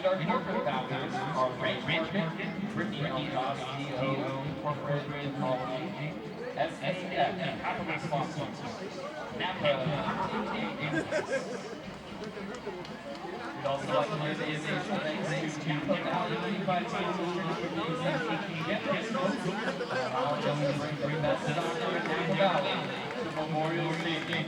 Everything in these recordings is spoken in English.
our corporate founders are Ray Rankin, Brittany Eljoss, DO, Incorporated Technology, SSF, Capital Sponsors, Napa, we'd also like to give a special thanks to Napa Valley Unified School District for using campus allowing us to bring the best soccer in Napa Valley to Memorial Stadium.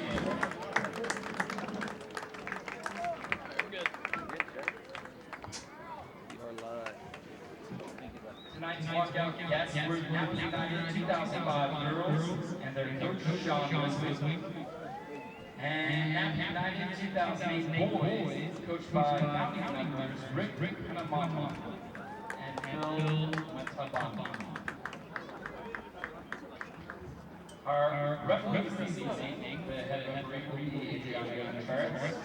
Tonight's walkout guests were Napa United 2005 girls and their coach Sean Wesley. And Napa United 2008 boys, coached by founding members Rick Hanamama and Phil Matabama. Our referees this evening, the head referee will be Adriana Gonzalez.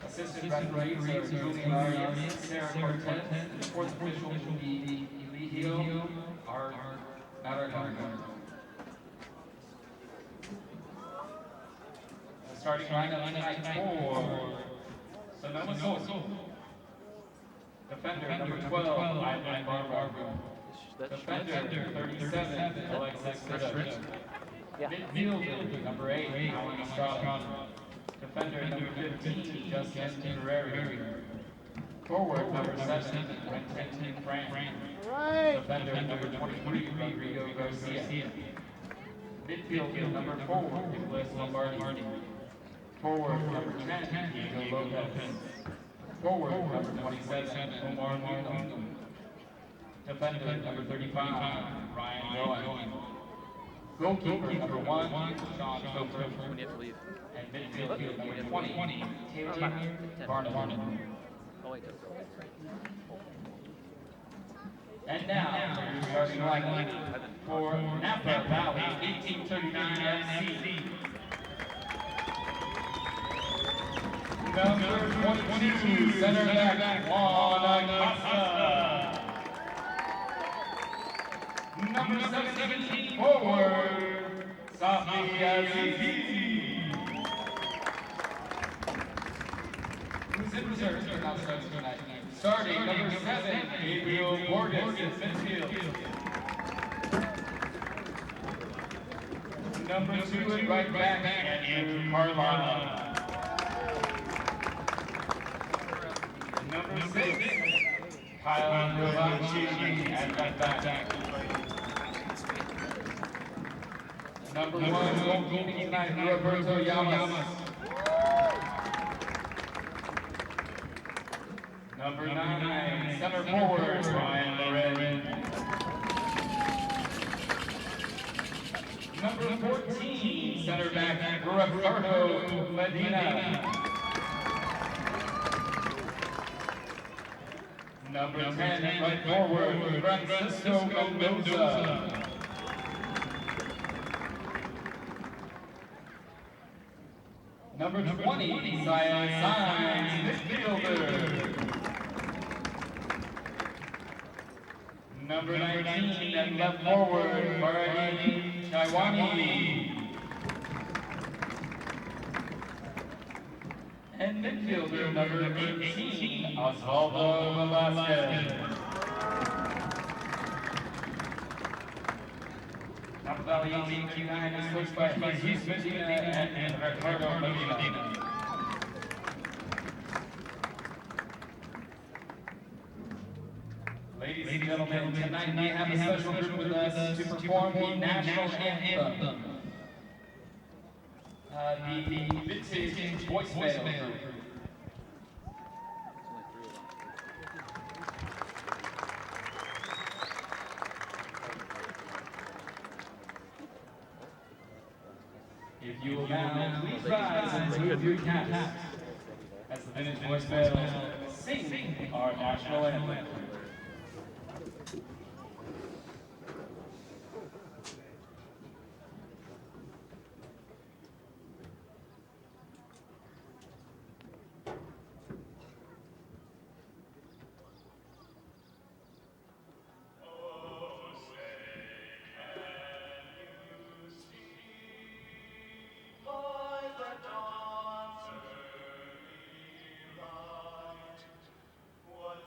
Assistant referees are Julian Arias, Sarah Cortez, and the fourth official will be Eligio Aragona. Starting lineup tonight for Sonoma Soul. Defender number 12, Ivan Barbara. Defender 37, Alexis Critter. Midfielder number 8, Alan Estrada. Defender number 15, Justin Temporary. Forward number 7, Renton Frank. Defender number 23, Rodrigo Garcia. Midfielder number 4, Nicholas Lombardi. Forward number 10, Diego Lopez. Forward number 27, Omar Mundo. Defender number 35, Ryan Rowan. Goalkeeper number 1, Sean Chauffeur. And midfielder number 20, Taylor Barnum. And now, starting lineup for Napa Valley 1839 FC. Number 22, center back, Juan Acosta. Number 17, forward, Safi Azizi. Who's in reserve for now starts tonight? Starting, number 7, Gabriel Borges in midfield. Number 2 at right back, Andrew Carlyle. Number 6, Kyle Rovachi at right back. Number 1, goalkeeping tonight, Roberto Llamas. Number 9, center forward, Ryan Loren. Number 14, center back, Ricardo Medina. Number 10, right forward, Francisco Mendoza. Number 20, Zion Signs, midfielder. Number 19, and left forward, Farhadi Chaiwani. And midfielder number 18, Osvaldo Velasquez. Napa Valley 1829 is coached by Jesus Medina and Ricardo Medina. Ladies and gentlemen, tonight we have a special group with us to perform the national anthem. The vintage voicemail group. If you will now please rise and remove your caps as the vintage voicemail sing our national anthem. What's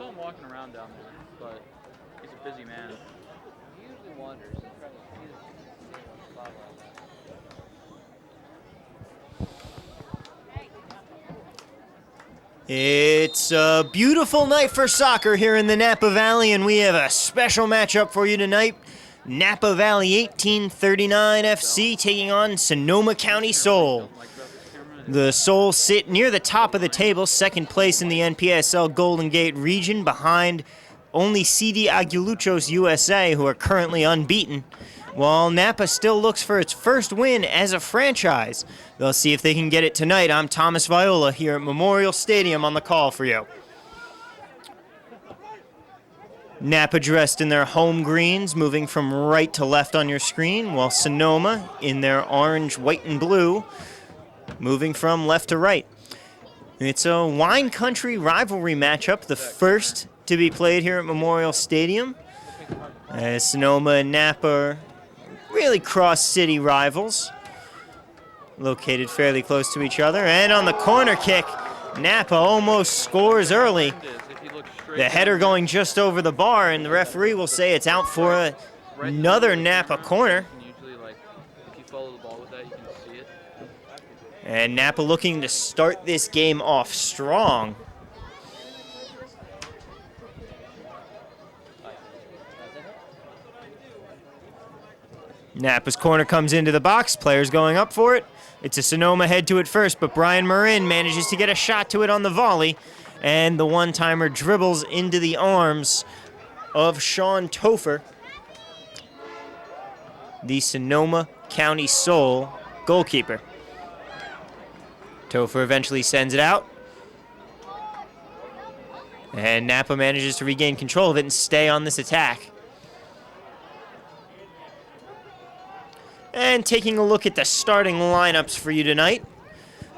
saw him walking around down there, but he's a busy man. He usually wanders. He's trying to see the spot like that. It's a beautiful night for soccer here in the Napa Valley, and we have a special matchup for you tonight. Napa Valley 1839 FC taking on Sonoma County Soul. The Soul sit near the top of the table, second place in the NPSL Golden Gate region, behind only CD Aguiluchos USA, who are currently unbeaten, while Napa still looks for its first win as a franchise. They'll see if they can get it tonight. I'm Thomas Viola here at Memorial Stadium on the call for you. Napa dressed in their home greens, moving from right to left on your screen, while Sonoma in their orange, white, and blue, moving from left to right. It's a wine country rivalry matchup, the first to be played here at Memorial Stadium, as Sonoma and Napa are really cross-city rivals, located fairly close to each other. And on the corner kick, Napa almost scores early. The header going just over the bar, and the referee will say it's out for another Napa corner. And Napa looking to start this game off strong. Napa's corner comes into the box. Players going up for it. It's a Sonoma head to it first, but Brian Marin manages to get a shot to it on the volley. And the one-timer dribbles into the arms of Sean Topher, the Sonoma County Soul goalkeeper. Topher eventually sends it out. And Napa manages to regain control of it and stay on this attack. And taking a look at the starting lineups for you tonight.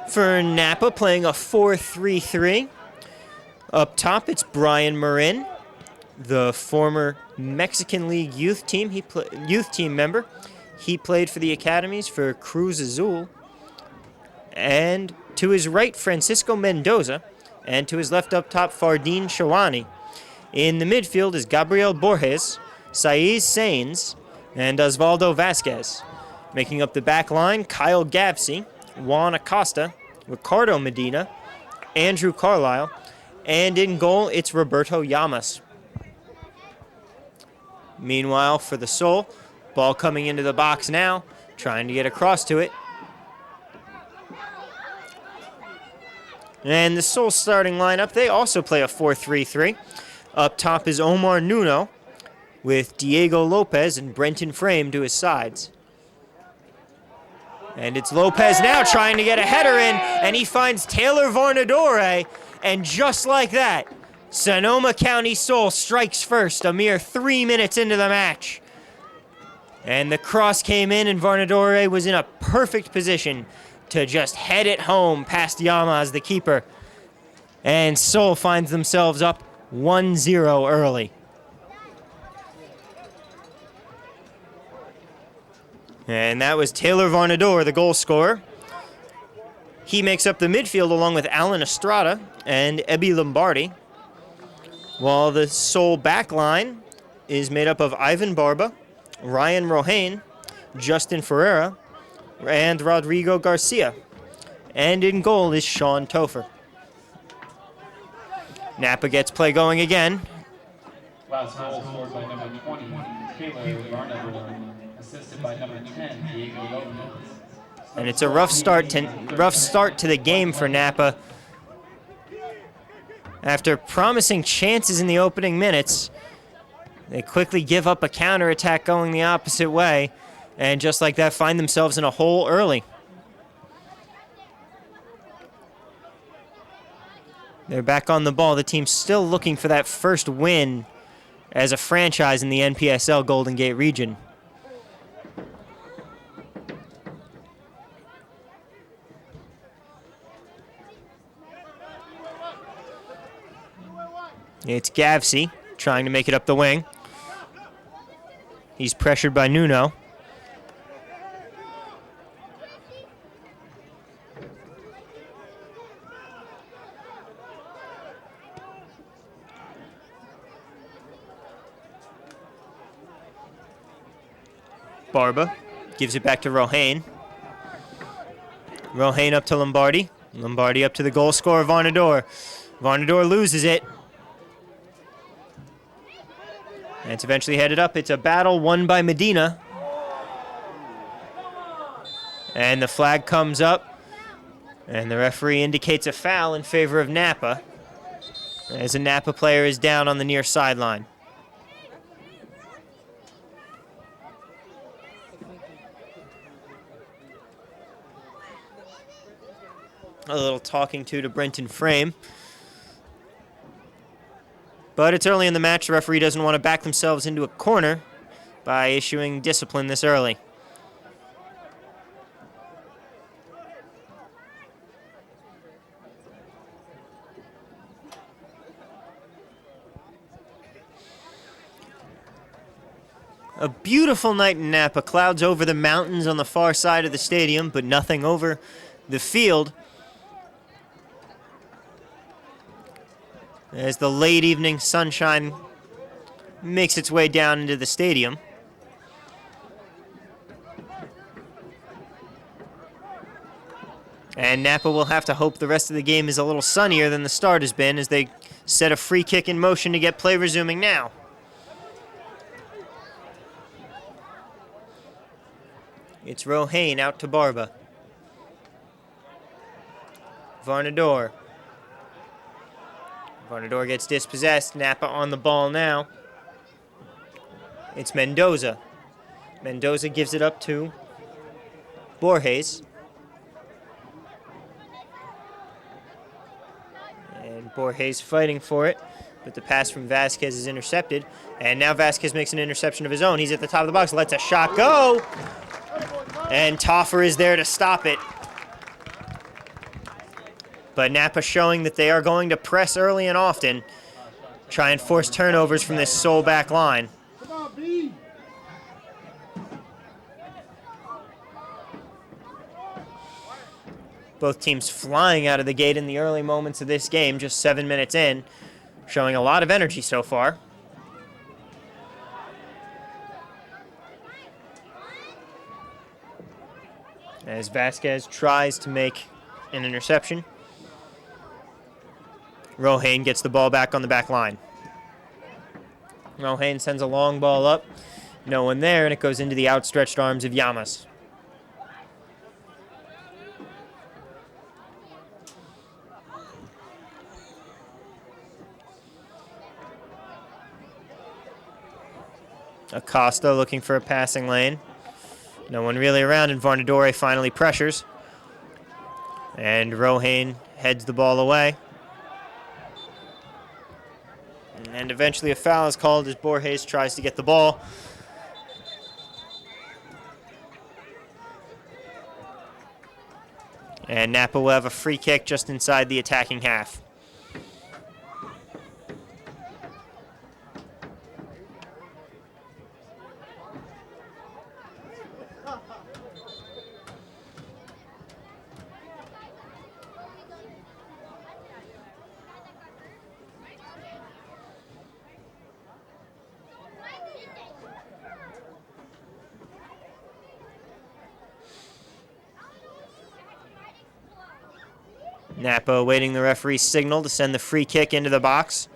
For Napa, playing a 4-3-3. Up top, it's Brian Marin, the former Mexican League youth team member. He played for the academies for Cruz Azul. And to his right, Francisco Mendoza. And to his left up top, Fardin Shawani. In the midfield is Gabriel Borges, Saiz Sainz, and Osvaldo Vasquez. Making up the back line, Kyle Gavsey, Juan Acosta, Ricardo Medina, Andrew Carlisle, and in goal, it's Roberto Llamas. Meanwhile, for the Soul, ball coming into the box now, trying to get across to it. And the Soul starting lineup, they also play a 4-3-3. Up top is Omar Nuno, with Diego Lopez and Brenton Frame to his sides. And it's Lopez now trying to get a header in, and he finds Taylor Varnadore, and just like that, Sonoma County Soul strikes first a mere 3 minutes into the match. And the cross came in, and Varnadore was in a perfect position to just head it home past Llamas, the keeper. And Soul finds themselves up 1-0 early. And that was Taylor Varnadore, the goal scorer. He makes up the midfield along with Alan Estrada and Ebby Lombardi, while the Soul back line is made up of Ivan Barba, Ryan Rohane, Justin Ferreira, and Rodrigo Garcia. And in goal is Sean Topher. Napa gets play going again. Last goal scored by number 20, Taylor Varnadore, assisted by number 10, Diego Lopez. And it's a rough start to the game for Napa. After promising chances in the opening minutes, they quickly give up a counterattack going the opposite way, and just like that find themselves in a hole early. They're back on the ball. The team's still looking for that first win as a franchise in the NPSL Golden Gate region. It's Gavsey trying to make it up the wing. He's pressured by Nuno. Barba gives it back to Rohain. Rohain up to Lombardi. Lombardi up to the goal scorer, Varnador. Varnador loses it. And it's eventually headed up. It's a battle won by Medina. And the flag comes up. And the referee indicates a foul in favor of Napa, as a Napa player is down on the near sideline. A little talking to Brenton Frame. But it's early in the match. The referee doesn't want to back themselves into a corner by issuing discipline this early. A beautiful night in Napa. Clouds over the mountains on the far side of the stadium, but nothing over the field. As the late evening sunshine makes its way down into the stadium. And Napa will have to hope the rest of the game is a little sunnier than the start has been, as they set a free kick in motion to get play resuming now. It's Rohain out to Barba. Varnador. Varnador gets dispossessed. Napa on the ball now. It's Mendoza. Mendoza gives it up to Borges. And Borges fighting for it, but the pass from Vasquez is intercepted. And now Vasquez makes an interception of his own. He's at the top of the box, lets a shot go. And Toffer is there to stop it. But Napa showing that they are going to press early and often, try and force turnovers from this sole back line. Both teams flying out of the gate in the early moments of this game, just 7 minutes in, showing a lot of energy so far. As Vasquez tries to make an interception. Rohain gets the ball back on the back line. Rohain sends a long ball up. No one there, and it goes into the outstretched arms of Llamas. Acosta looking for a passing lane. No one really around, and Varnadore finally pressures. And Rohain heads the ball away. And eventually a foul is called as Borges tries to get the ball. And Napa will have a free kick just inside the attacking half. Napa awaiting the referee's signal to send the free kick into the box.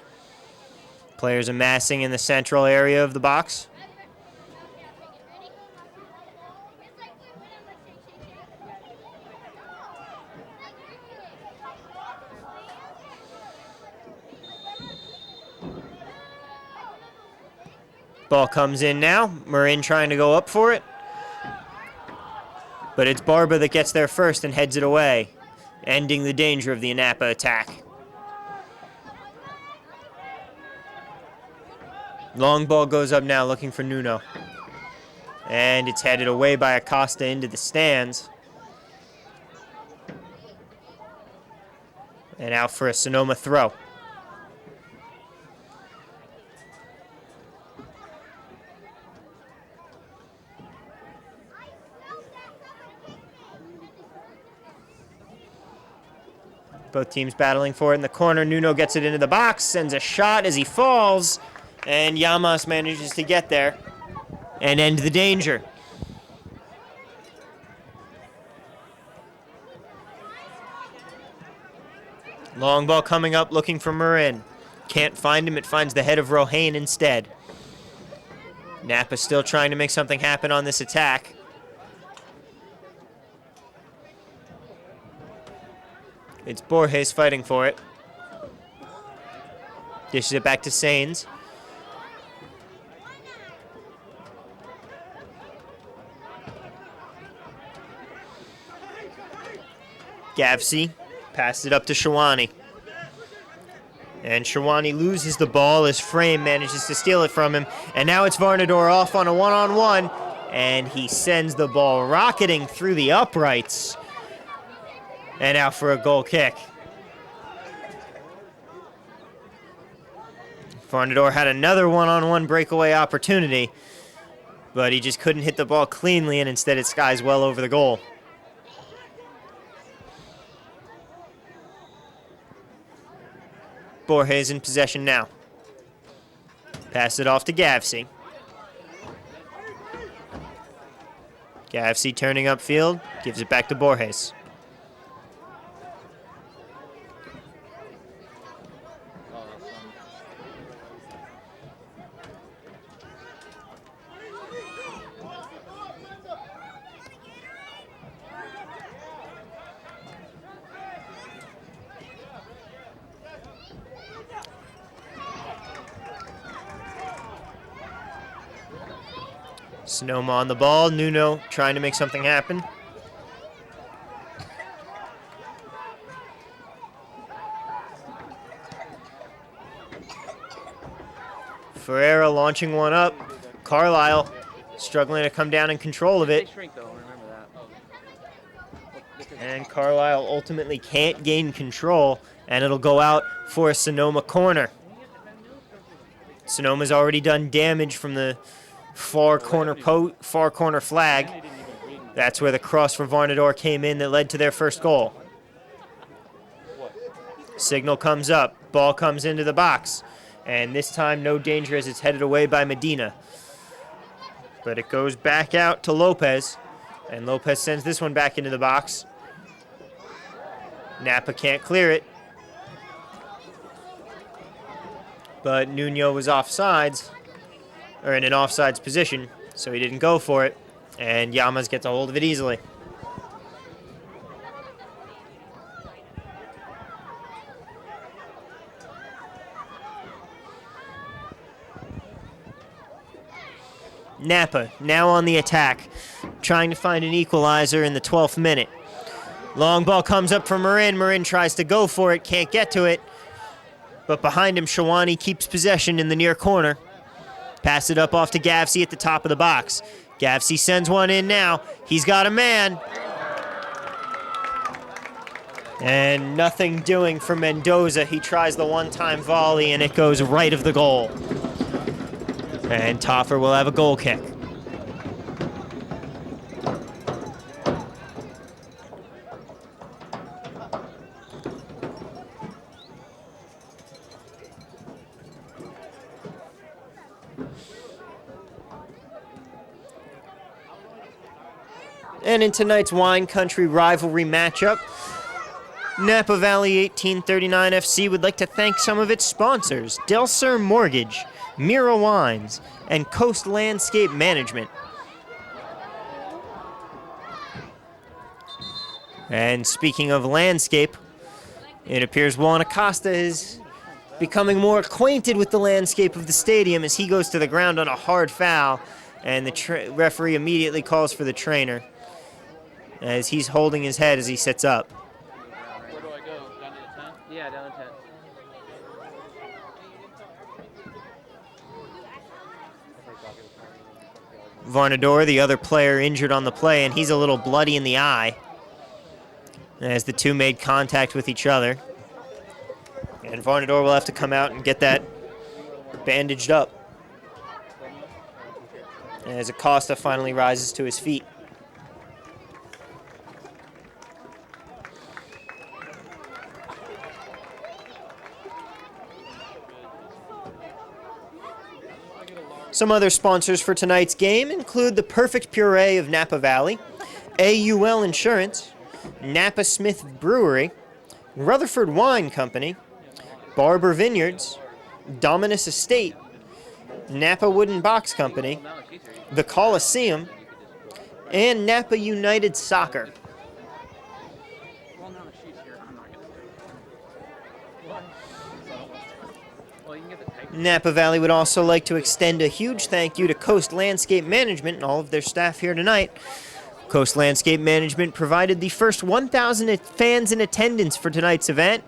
Players amassing in the central area of the box. Ball comes in now. Marin trying to go up for it. But it's Barba that gets there first and heads it away, ending the danger of the Napa attack. Long ball goes up now, looking for Nuno. And it's headed away by Acosta into the stands. And out for a Sonoma throw. Both teams battling for it in the corner. Nuno gets it into the box, sends a shot as he falls, and Llamas manages to get there and end the danger. Long ball coming up, looking for Marin. Can't find him. It finds the head of Rohain instead. Napa still trying to make something happen on this attack. It's Borges fighting for it. Dishes it back to Sains. Gavsey passes it up to Shawani. And Shawani loses the ball as Frame manages to steal it from him. And now it's Varnador off on a one-on-one. And he sends the ball rocketing through the uprights. And out for a goal kick. Varnador had another one-on-one breakaway opportunity. But he just couldn't hit the ball cleanly, and instead it skies well over the goal. Borges in possession now. Pass it off to Gavsey. Gavsey turning upfield, gives it back to Borges. Sonoma on the ball. Nuno trying to make something happen. Ferreira launching one up. Carlisle struggling to come down in control of it. They shrink though, remember that. And Carlisle ultimately can't gain control, and it'll go out for a Sonoma corner. Sonoma's already done damage from the far corner flag. That's where the cross for Varnador came in that led to their first goal. Signal comes up. Ball comes into the box. And this time, no danger as it's headed away by Medina. But it goes back out to Lopez. And Lopez sends this one back into the box. Napa can't clear it. But Nuno was offsides, or in an offsides position, so he didn't go for it. And Llamas gets a hold of it easily. Napa now on the attack, trying to find an equalizer in the 12th minute. Long ball comes up for Marin. Marin tries to go for it, can't get to it. But behind him, Shawani keeps possession in the near corner. Pass it up off to Gavsey at the top of the box. Gavsey sends one in now. He's got a man. And nothing doing for Mendoza. He tries the one-time volley, and it goes right of the goal. And Toffer will have a goal kick. And in tonight's Wine Country rivalry matchup, Napa Valley 1839 FC would like to thank some of its sponsors: Del Sur Mortgage, Mira Wines, and Coast Landscape Management. And speaking of landscape, it appears Juan Acosta is becoming more acquainted with the landscape of the stadium as he goes to the ground on a hard foul, and the referee immediately calls for the trainer as he's holding his head as he sits up. Where do I go? Down to the 10? Yeah, down to 10. Varnador, the other player, injured on the play, and he's a little bloody in the eye as the two made contact with each other. And Varnador will have to come out and get that bandaged up as Acosta finally rises to his feet. Some other sponsors for tonight's game include the Perfect Puree of Napa Valley, AUL Insurance, Napa Smith Brewery, Rutherford Wine Company, Barber Vineyards, Dominus Estate, Napa Wooden Box Company, the Coliseum, and Napa United Soccer. Well, now that she's here, I'm not gonna do it. Well, you can get the type. Napa Valley would also like to extend a huge thank you to Coast Landscape Management and all of their staff here tonight. Coast Landscape Management provided the first 1,000 fans in attendance for tonight's event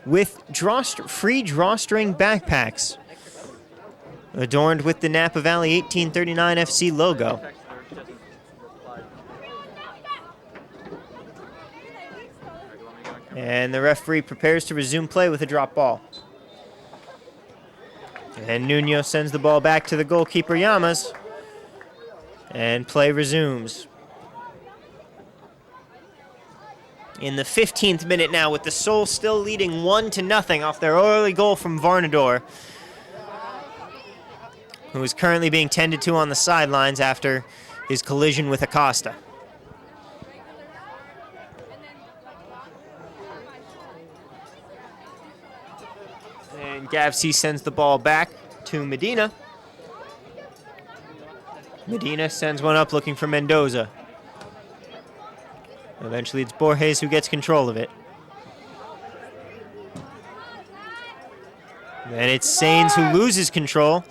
with free drawstring backpacks adorned with the Napa Valley 1839 FC logo. And the referee prepares to resume play with a drop ball. And Nuno sends the ball back to the goalkeeper, Llamas. And play resumes. In the 15th minute now, with the Soul still leading 1-0 off their early goal from Varnador, who is currently being tended to on the sidelines after his collision with Acosta. And Gavsey sends the ball back to Medina. Medina sends one up looking for Mendoza. Eventually it's Borges who gets control of it. Then it's Sains who loses control.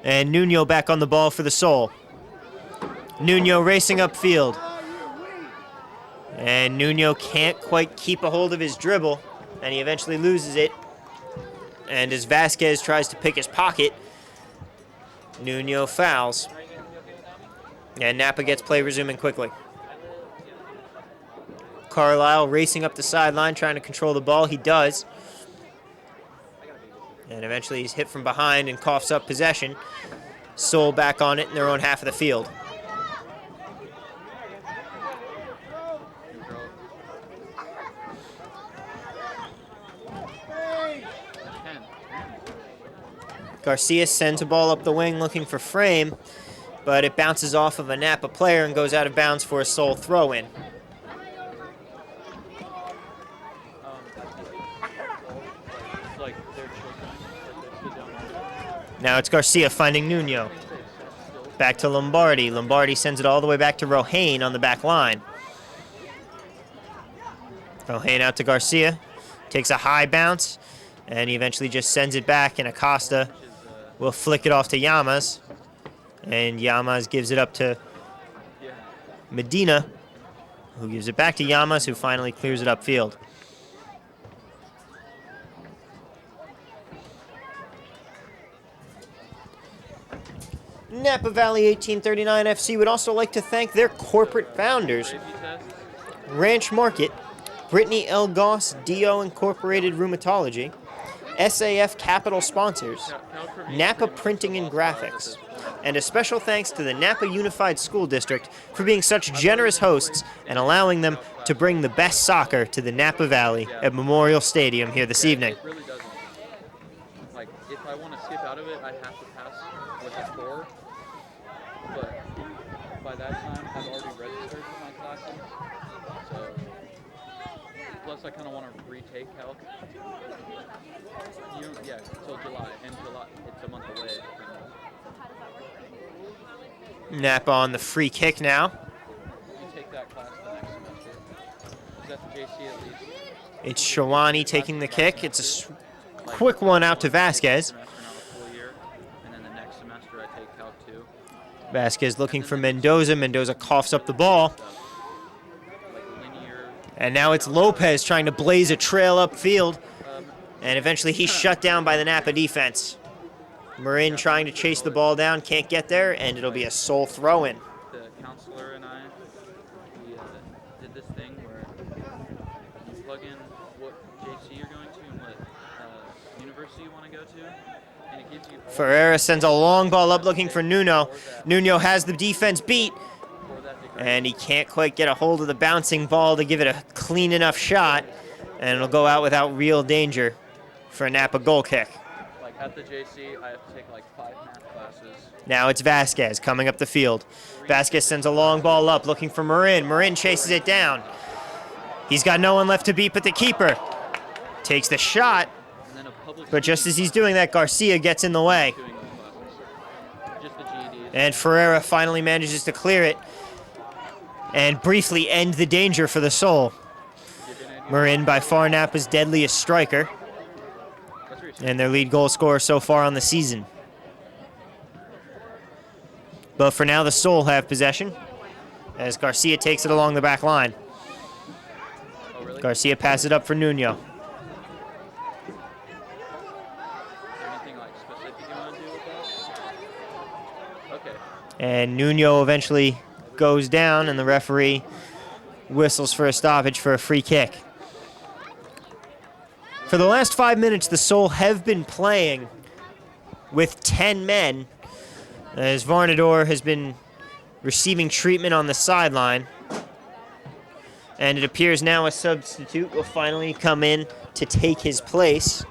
And Nuno back on the ball for the Soul. Nuno racing upfield. And Nuno can't quite keep a hold of his dribble. And he eventually loses it. And as Vasquez tries to pick his pocket, Nuno fouls. And Napa gets play resuming quickly. Carlisle racing up the sideline, trying to control the ball. He does. And eventually he's hit from behind and coughs up possession. Soul back on it in their own half of the field. Garcia sends a ball up the wing looking for Frame, but it bounces off of a Napa player and goes out of bounds for a Soul throw-in. Now it's Garcia finding Nuno. Back to Lombardi. Lombardi sends it all the way back to Rohain on the back line. Rohain out to Garcia. Takes a high bounce, and he eventually just sends it back, and Acosta will flick it off to Llamas. And Llamas gives it up to Medina, who gives it back to Llamas, who finally clears it upfield. Napa Valley 1839 FC would also like to thank their corporate founders, Ranch Market, Brittany L. Goss, DO Incorporated Rheumatology, SAF Capital Sponsors, Napa Printing and Graphics, and a special thanks to the Napa Unified School District for being such generous hosts and allowing them to bring the best soccer to the Napa Valley at Memorial Stadium here this evening. It really doesn't. Like, if I want to skip out of it, I have to pass with a 4. But by that time, I've already registered for my classes. So, plus I kind of want to retake calc. Yeah, until July. And July, it's a month away. Napa on the free kick now. You take that class the next semester. Is that the JC at least? It's Shawani taking the kick. It's a quick one out to Vasquez. And then the next semester I take calc 2. Vasquez looking for Mendoza. Mendoza coughs up the ball. And now it's Lopez trying to blaze a trail upfield. And eventually he's shut down by the Napa defense. Marin trying to chase the ball down, can't get there, and it'll be a Soul throw-in. The counselor and I, we did this thing where you plug in what JC you're going to and what university you want to go to, and it gives you... Ferreira sends a long ball up looking for Nuno. Nuno has the defense beat, and he can't quite get a hold of the bouncing ball to give it a clean enough shot, and it'll go out without real danger for a Napa goal kick. Like at the JC, I have to take like 5 math classes. Now it's Vasquez coming up the field. Vasquez sends a long ball up looking for Marin. Marin chases it down. He's got no one left to beat but the keeper. Takes the shot, And then a public but just speaking as he's doing that, Garcia gets in the way. doing just the GEDs. And Ferreira finally manages to clear it and briefly end the danger for the Soul. Marin, by far Napa's deadliest striker, That's very and their lead goal scorer so far on the season. But for now, the Soul have possession as Garcia takes it along the back line. Oh, really? Garcia passes it up for Nuno. Anything like specific you want to do with that? Okay. And Nuno eventually goes down, and the referee whistles for a stoppage for a free kick. For the last 5 minutes, the Soul have been playing with 10 men, as Varnador has been receiving treatment on the sideline. And it appears now a substitute will finally come in to take his place.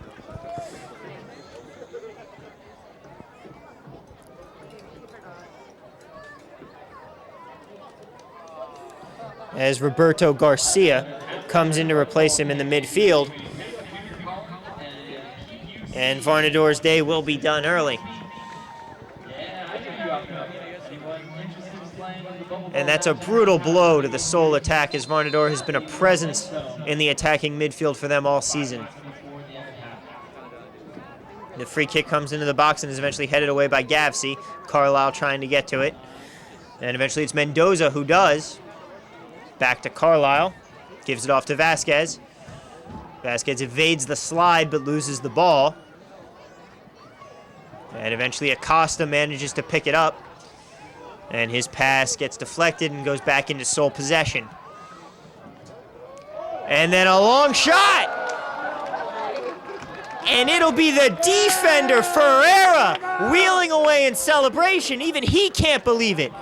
As Roberto Garcia comes in to replace him in the midfield. And Varnador's day will be done early. And that's a brutal blow to the Soul attack, as Varnador has been a presence in the attacking midfield for them all season. The free kick comes into the box and is eventually headed away by Gavsey. Carlisle trying to get to it. And eventually it's Mendoza who does. Back to Carlisle. Gives it off to Vasquez. Vasquez evades the slide but loses the ball. And eventually Acosta manages to pick it up. And his pass gets deflected and goes back into Soul possession. And then a long shot! And it'll be the defender, Ferreira, wheeling away in celebration. Even he can't believe it.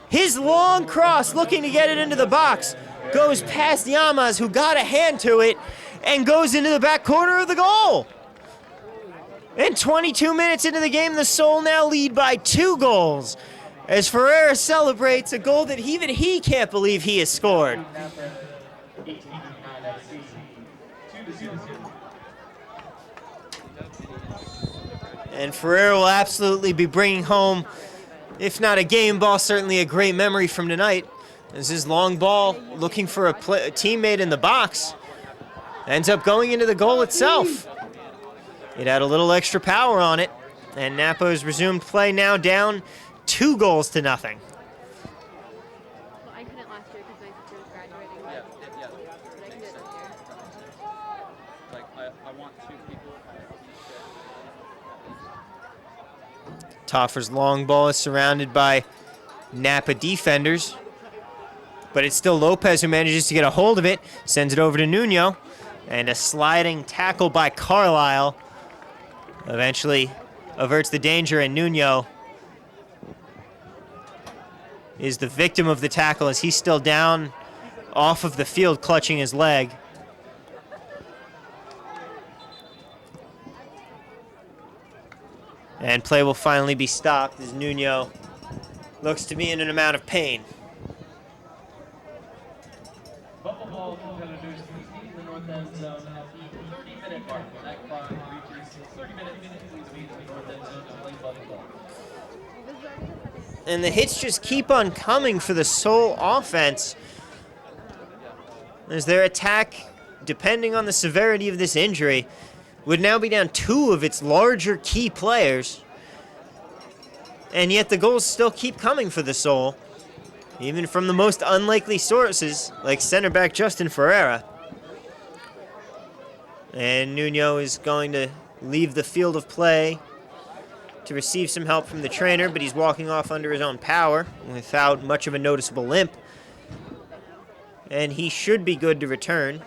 His long cross, looking to get it into the box, goes past Llamas, who got a hand to it, and goes into the back corner of the goal. And 22 minutes into the game, the Soul now lead by 2 goals, as Ferreira celebrates a goal that even he can't believe he has scored. And Ferreira will absolutely be bringing home, if not a game ball, certainly a great memory from tonight. As his long ball, looking for a teammate in the box, ends up going into the goal itself. It had a little extra power on it, and Napa has resumed play now down 2 goals to nothing. Well, I couldn't last year because my sister was graduating. Yeah, But yeah. I can do it Makes this sense. year. Like, I want 2 people. Toffer's long ball is surrounded by Napa defenders, but it's still Lopez who manages to get a hold of it, sends it over to Nuno, and a sliding tackle by Carlisle eventually averts the danger, and Nuno is the victim of the tackle as he's still down off of the field clutching his leg. And play will finally be stopped as Nuno looks to be in an amount of pain. Buffalo competitors in the north end zone at the 30-minute mark. That clock reaches 30 minutes between the north end zone to play Buffalo. And the hits just keep on coming for the Soul offense, as their attack, depending on the severity of this injury, would now be down 2 of its larger key players. And yet the goals still keep coming for the Soul, even from the most unlikely sources, like center back Justin Ferreira. And Nuno is going to leave the field of play to receive some help from the trainer, but he's walking off under his own power without much of a noticeable limp. And he should be good to return,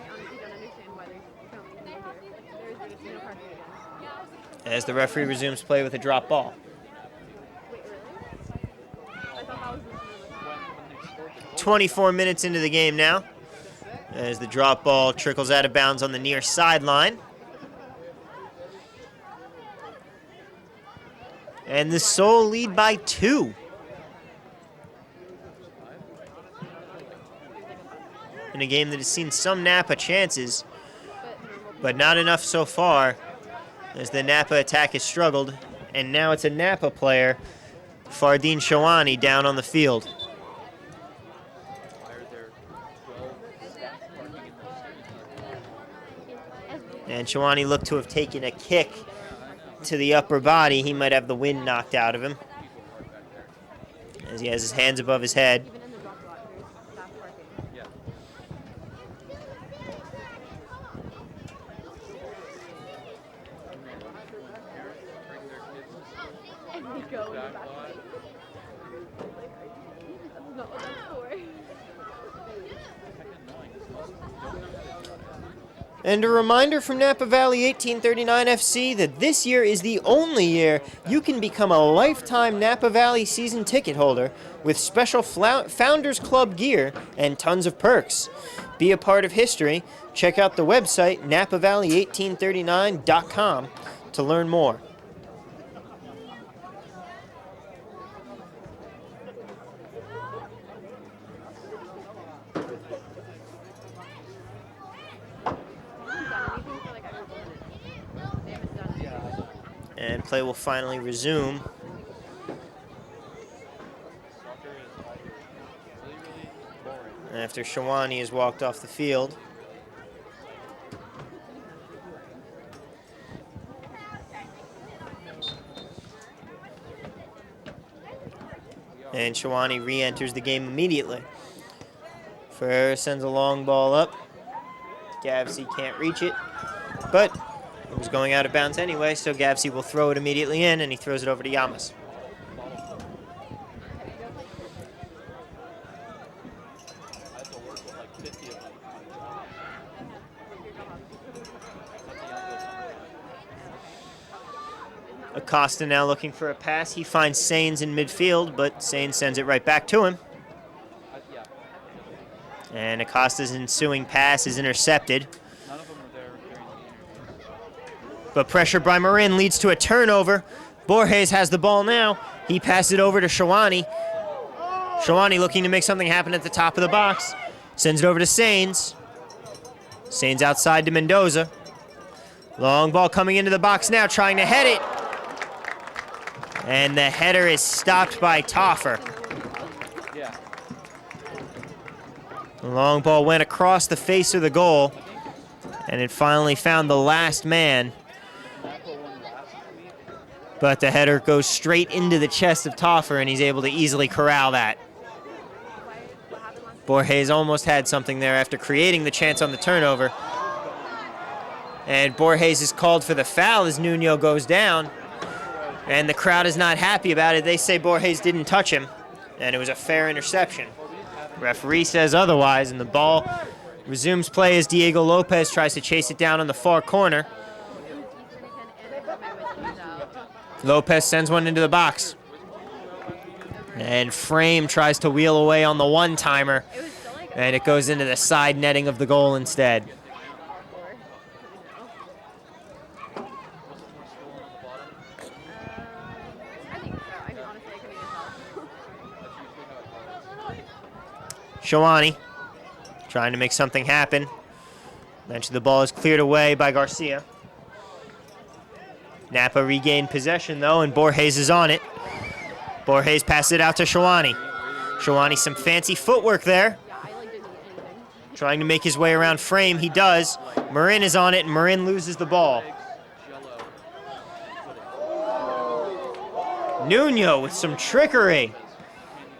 as the referee resumes play with a drop ball. 24 minutes into the game now, as the drop ball trickles out of bounds on the near sideline. And the Soul lead by 2. in a game that has seen some Napa chances, But but not enough so far, as the Napa attack has struggled. And now it's a Napa player, Fardeen Shawani, down on the field. Why are there 12 staff parking in the city? And Shawani looked to have taken a kick to the upper body. He might have the wind knocked out of him, People park back there. as he has his hands above his head. even in the drop lot, there's staff parking. Yeah. Bring their kids And we go in the back back. lot. That's not what that's for. Fucking annoying. This most don't know how to do that. And a reminder from Napa Valley 1839 FC that this year is the only year you can become a lifetime Napa Valley season ticket holder with special Founders Club gear and tons of perks. Be a part of history. Check out the website napavalley1839.com to learn more. They haven't done anything for like a couple minutes. They haven't done anything. And play will finally resume. Soccer is either really, really boring. After Shawani has walked off the field. And Shawani re-enters the game immediately. Ferreira sends a long ball up. Gavsey can't reach it, but it was going out of bounds anyway, so Gavsey will throw it immediately in, and he throws it over to Yamas. I have to work with like 50 of them. Acosta now looking for a pass. He finds Sains in midfield, but Sains sends it right back to him. Yeah. And Acosta's ensuing pass is intercepted. None of them were there during the interviews. But pressure by Marin leads to a turnover. Borges has the ball now. He passes it over to Shawani. Shawani looking to make something happen at the top of the box. Sends it over to Sains. Sains outside to Mendoza. Long ball coming into the box now, trying to head it. And the header is stopped by Toffer. Yeah. The long ball went across the face of the goal. And it finally found the last man. Napa won last week. But the header goes straight into the chest of Toffer, and he's able to easily corral that. What happened last Borges almost had something there after creating the chance on the turnover. And Borges is called for the foul as Nuno goes down. And the crowd is not happy about it. They say Borges didn't touch him, and it was a fair interception. Referee says otherwise, and the ball resumes play as Diego Lopez tries to chase it down on the far corner. Lopez sends one into the box. And Frame tries to wheel away on the one-timer, It was still like and it goes into the side netting of the goal instead. I think so. I mean, honestly, I couldn't even tell. Shawani trying to make something happen. Eventually the ball is cleared away by Garcia. Napa regained possession though, and Borges is on it. Borges passes it out to Shawani. Shawani some fancy footwork there. Yeah, I like didn't eat anything. Trying to make his way around Frame, he does. Marin is on it, and Marin loses the ball. Nuno with some trickery.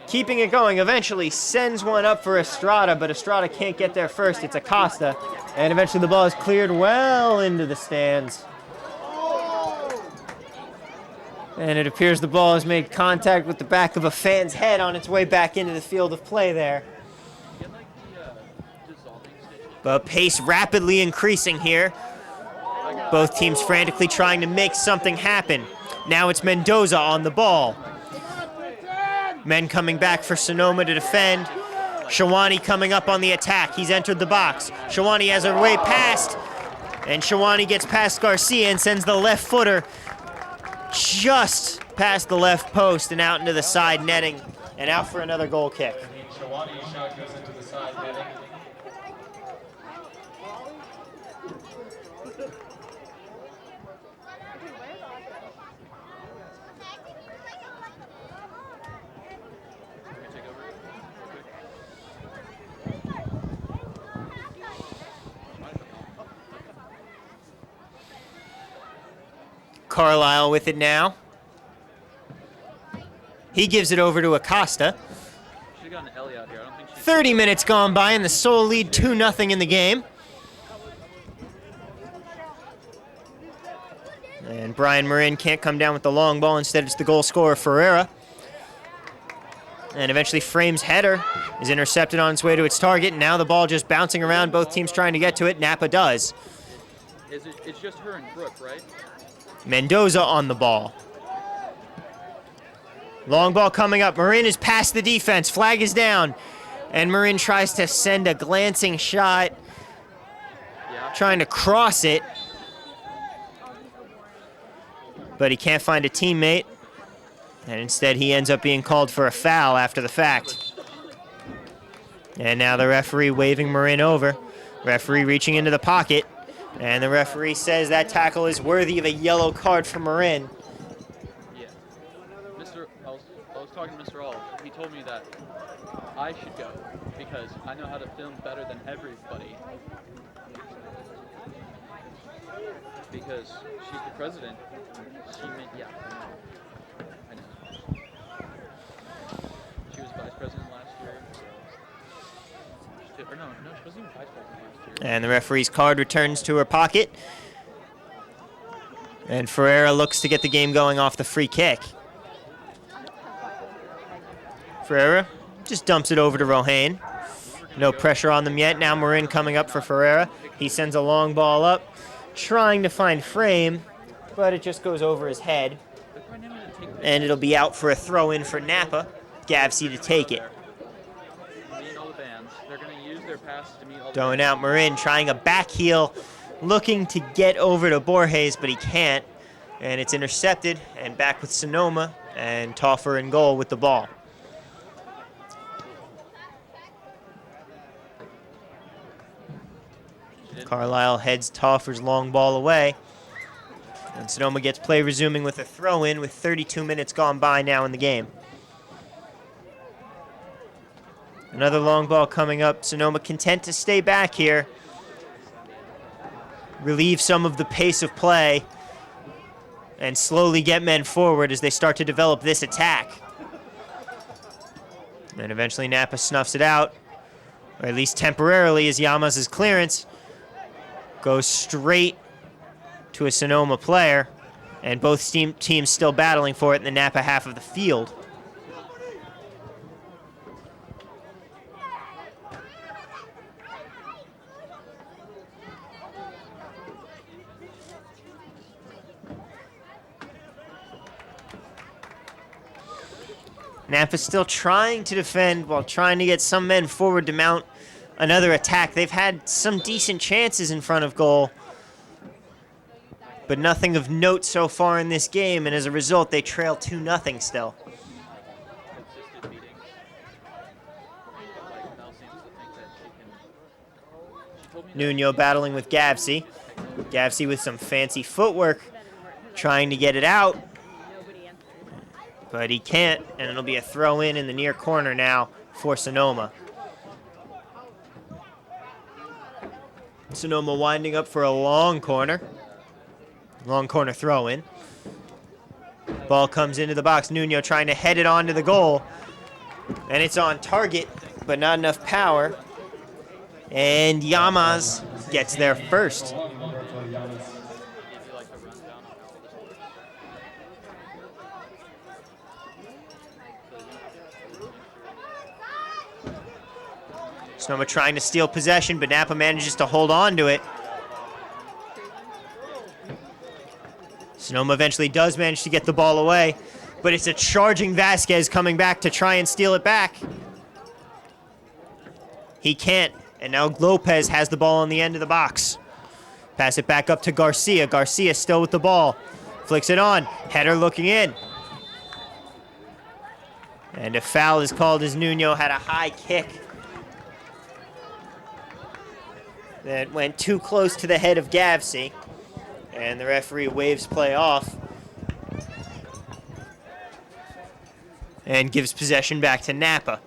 Keeping it going, eventually sends one up for Estrada, but Estrada can't get there first. It's Acosta, and eventually the ball is cleared well into the stands. And it appears the ball has made contact with the back of a fan's head on its way back into the field of play there. But pace rapidly increasing here. Both teams frantically trying to make something happen. Now it's Mendoza on the ball. Men coming back for Sonoma to defend. Shawani coming up on the attack. He's entered the box. Shawani has her way past. And Shawani gets past Garcia and sends the left footer just past the left post and out into the side netting and out for another goal kick. Shawani's shot goes into the side netting. Carlisle with it now. He gives it over to Acosta. Should have gotten Ellie out here. I don't think she's 30 minutes gone by, and the Soul lead 2-0 in the game. And Brian Marin can't come down with the long ball. Instead, it's the goal scorer, Ferreira. And eventually, Frame's header is intercepted on its way to its target. And now the ball just bouncing around, both teams trying to get to it. Napa does. It's just her and Brooke, right? Mendoza on the ball. Long ball coming up. Marin is past the defense. Flag is down. And Marin tries to send a glancing shot, Yeah. trying to cross it. But he can't find a teammate. And instead, he ends up being called for a foul after the fact. And now the referee waving Marin over. Referee reaching into the pocket. And the referee says that tackle is worthy of a yellow card for Marin. Yeah. I was talking to Mr. All. He told me that I should go because I know how to film better than everybody. Because she's the president. She meant, yeah. I know. She was vice president last year. Or no, she wasn't even vice president last year. And the referee's card returns to her pocket. And Ferreira looks to get the game going off the free kick. Ferreira just dumps it over to Rohain. No pressure on them yet. Now Marin coming up for Ferreira. He sends a long ball up, trying to find Frame, but it just goes over his head. And it'll be out for a throw-in for Napa. Gavsey to take it. Meet all the bands. They're going to use their passes to meet all the Throwing bands. out Marin, trying a back heel, looking to get over to Borges, but he can't. And it's intercepted, and back with Sonoma, and Toffer in goal with the ball. Carlisle heads Toffer's long ball away. And Sonoma gets play resuming with a throw-in with 32 minutes gone by now in the game. Another long ball coming up. Sonoma content to stay back here. Relieve some of the pace of play and slowly get men forward as they start to develop this attack. And eventually Napa snuffs it out, or at least temporarily, as Yamas' clearance goes straight to a Sonoma player, and both teams still battling for it in the Napa half of the field. Napa's still trying to defend while trying to get some men forward to mount another attack. They've had some decent chances in front of goal, but nothing of note so far in this game, and as a result, they trail 2-0 still. Consistent meetings. Like, Mel seems to think that she told me Nuno battling with Gavsey. Gavsey with some fancy footwork, trying to get it out, but he can't, and it'll be a throw-in in the near corner now for Sonoma. Sonoma winding up for a long corner throw-in. Ball comes into the box. Nuno trying to head it onto the goal, and it's on target, but not enough power. And Yamas gets there first. Sonoma trying to steal possession, but Napa manages to hold on to it. Sonoma eventually does manage to get the ball away, but it's a charging Vasquez coming back to try and steal it back. He can't, and now Lopez has the ball on the end of the box. Pass it back up to Garcia. Garcia still with the ball. Flicks it on. Header looking in. And a foul is called as Nuno had a high kick that went too close to the head of Gavsey, and the referee waves play off and gives possession back to Napa,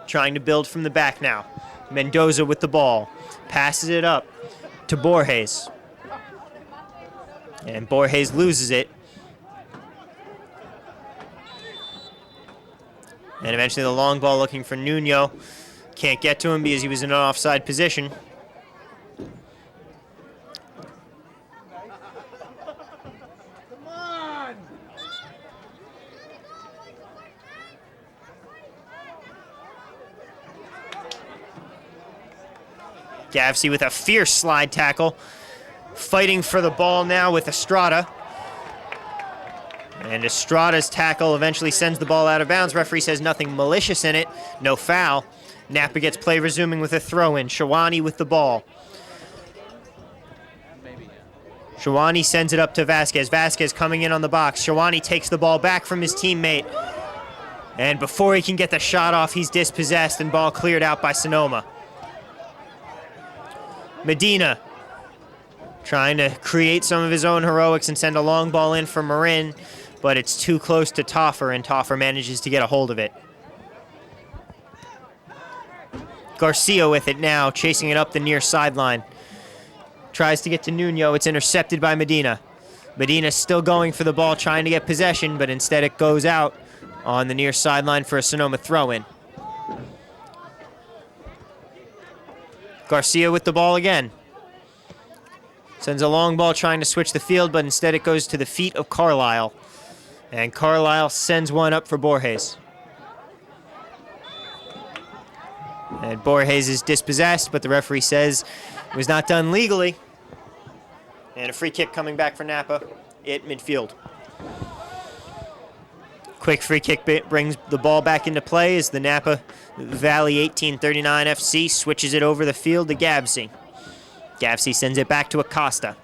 trying to build from the back now. Mendoza with the ball, passes it up to Borges, and Borges loses it, And eventually the long ball looking for Nuno. Can't get to him because he was in an offside position. Gavsey with a fierce slide tackle. Fighting for the ball now with Estrada. And Estrada's tackle eventually sends the ball out of bounds. Referee says nothing malicious in it. No foul. Napa gets play resuming with a throw-in. Shawani with the ball. Shawani sends it up to Vasquez. Vasquez coming in on the box. Shawani takes the ball back from his teammate. And before he can get the shot off, he's dispossessed and ball cleared out by Sonoma. Medina trying to create some of his own heroics and send a long ball in for Marin, but it's too close to Toffer, and Toffer manages to get a hold of it. Garcia with it now, chasing it up the near sideline. Tries to get to Nuno. It's intercepted by Medina. Medina still going for the ball, trying to get possession, but instead it goes out on the near sideline for a Sonoma throw-in. Garcia with the ball again. Sends a long ball trying to switch the field, but instead it goes to the feet of Carlisle. And Carlisle sends one up for Borges. And Borges is dispossessed, but the referee says it was not done legally. And a free kick coming back for Napa at midfield. Quick free kick brings the ball back into play as the Napa Valley 1839 FC switches it over the field to Gavsey. Gavsey sends it back to Acosta.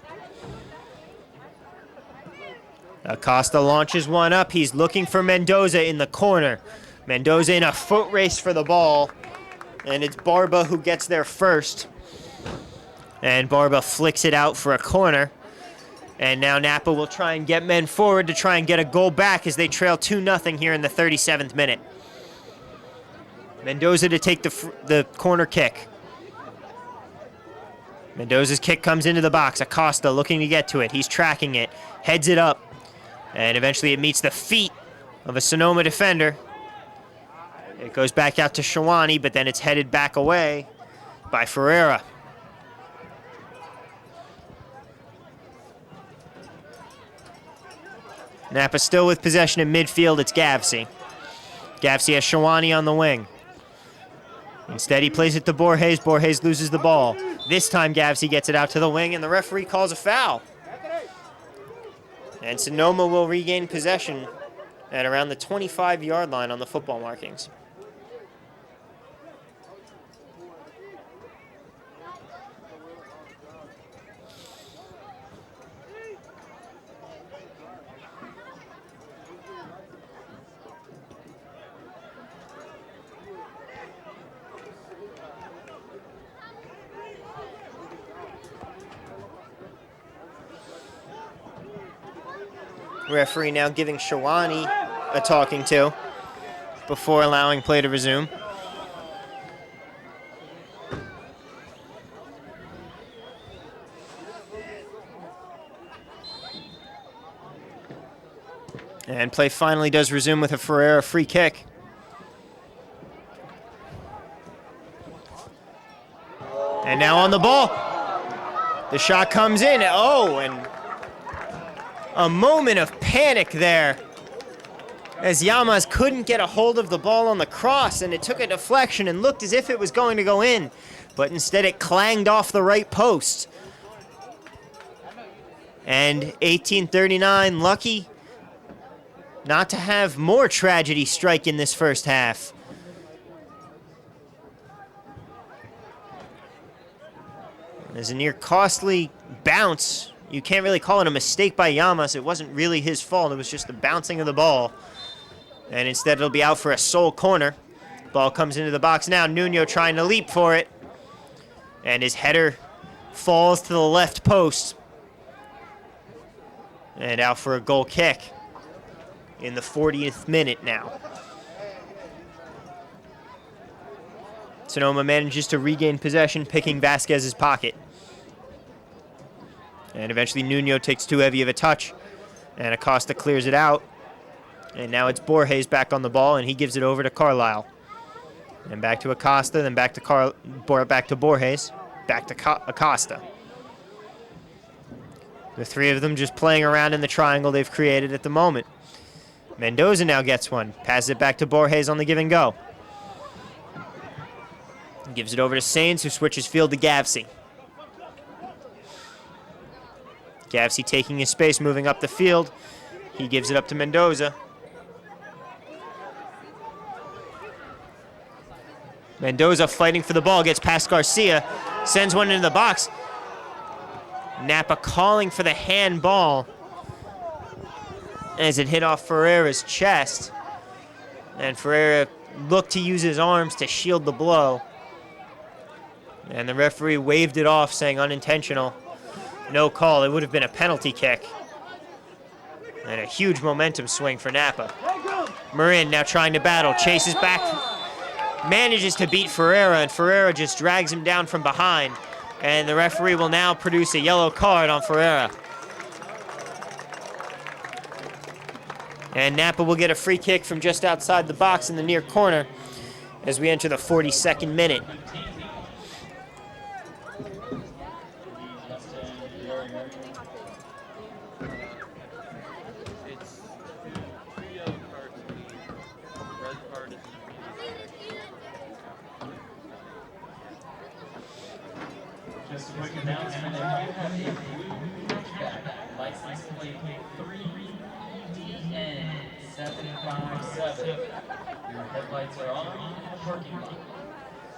Acosta launches one up. He's looking for Mendoza in the corner. Mendoza in a foot race for the ball. And it's Barba who gets there first. And Barba flicks it out for a corner. And now Napa will try and get men forward to try and get a goal back as they trail 2-0 here in the 37th minute. Mendoza to take the corner kick. Mendoza's kick comes into the box. Acosta looking to get to it. He's tracking it. Heads it up. And eventually it meets the feet of a Sonoma defender. It goes back out to Shawani, but then it's headed back away by Ferreira. Napa still with possession in midfield. It's Gavsey. Gavsey has Shawani on the wing. Instead, he plays it to Borges. Borges loses the ball. This time, Gavsey gets it out to the wing, and the referee calls a foul. And Sonoma will regain possession at around the 25-yard line on the football markings. Referee now giving Shawani a talking to before allowing play to resume. And play finally does resume with a Ferreira free kick. And now on the ball. The shot comes in. Oh, and a moment of panic there as Llamas couldn't get a hold of the ball on the cross, and it took a deflection and looked as if it was going to go in, but instead it clanged off the right post. And 1839 lucky not to have more tragedy strike in this first half. There's a near costly bounce. You can't really call it a mistake by Llamas. It wasn't really his fault. It was just the bouncing of the ball. And instead it'll be out for a sole corner. Ball comes into the box now. Nuno trying to leap for it. And his header falls to the left post. And out for a goal kick in the 40th minute now. Sonoma manages to regain possession, picking Vasquez's pocket. And eventually Nuno takes too heavy of a touch, and Acosta clears it out. And now it's Borges back on the ball, and he gives it over to Carlisle. And back to Acosta, then back to back to Borges, back to Acosta. The three of them just playing around in the triangle they've created at the moment. Mendoza now gets one, passes it back to Borges on the give and go. Gives it over to Sains, who switches field to Gavsey. Gavsey taking his space, moving up the field. He gives it up to Mendoza. Mendoza fighting for the ball, gets past Garcia, sends one into the box. Napa calling for the handball as it hit off Ferreira's chest. And Ferreira looked to use his arms to shield the blow. And the referee waved it off, saying unintentional. No call. It would have been a penalty kick. And a huge momentum swing for Napa. Marin now trying to battle, chases back, manages to beat Ferreira, and Ferreira just drags him down from behind. And the referee will now produce a yellow card on Ferreira. And Napa will get a free kick from just outside the box in the near corner as we enter the 42nd minute. It's 2 yellow cards, the red card is Just a quick announcement, if you have a blue hatchback, license plate 3DN757, your headlights are on in the parking lot.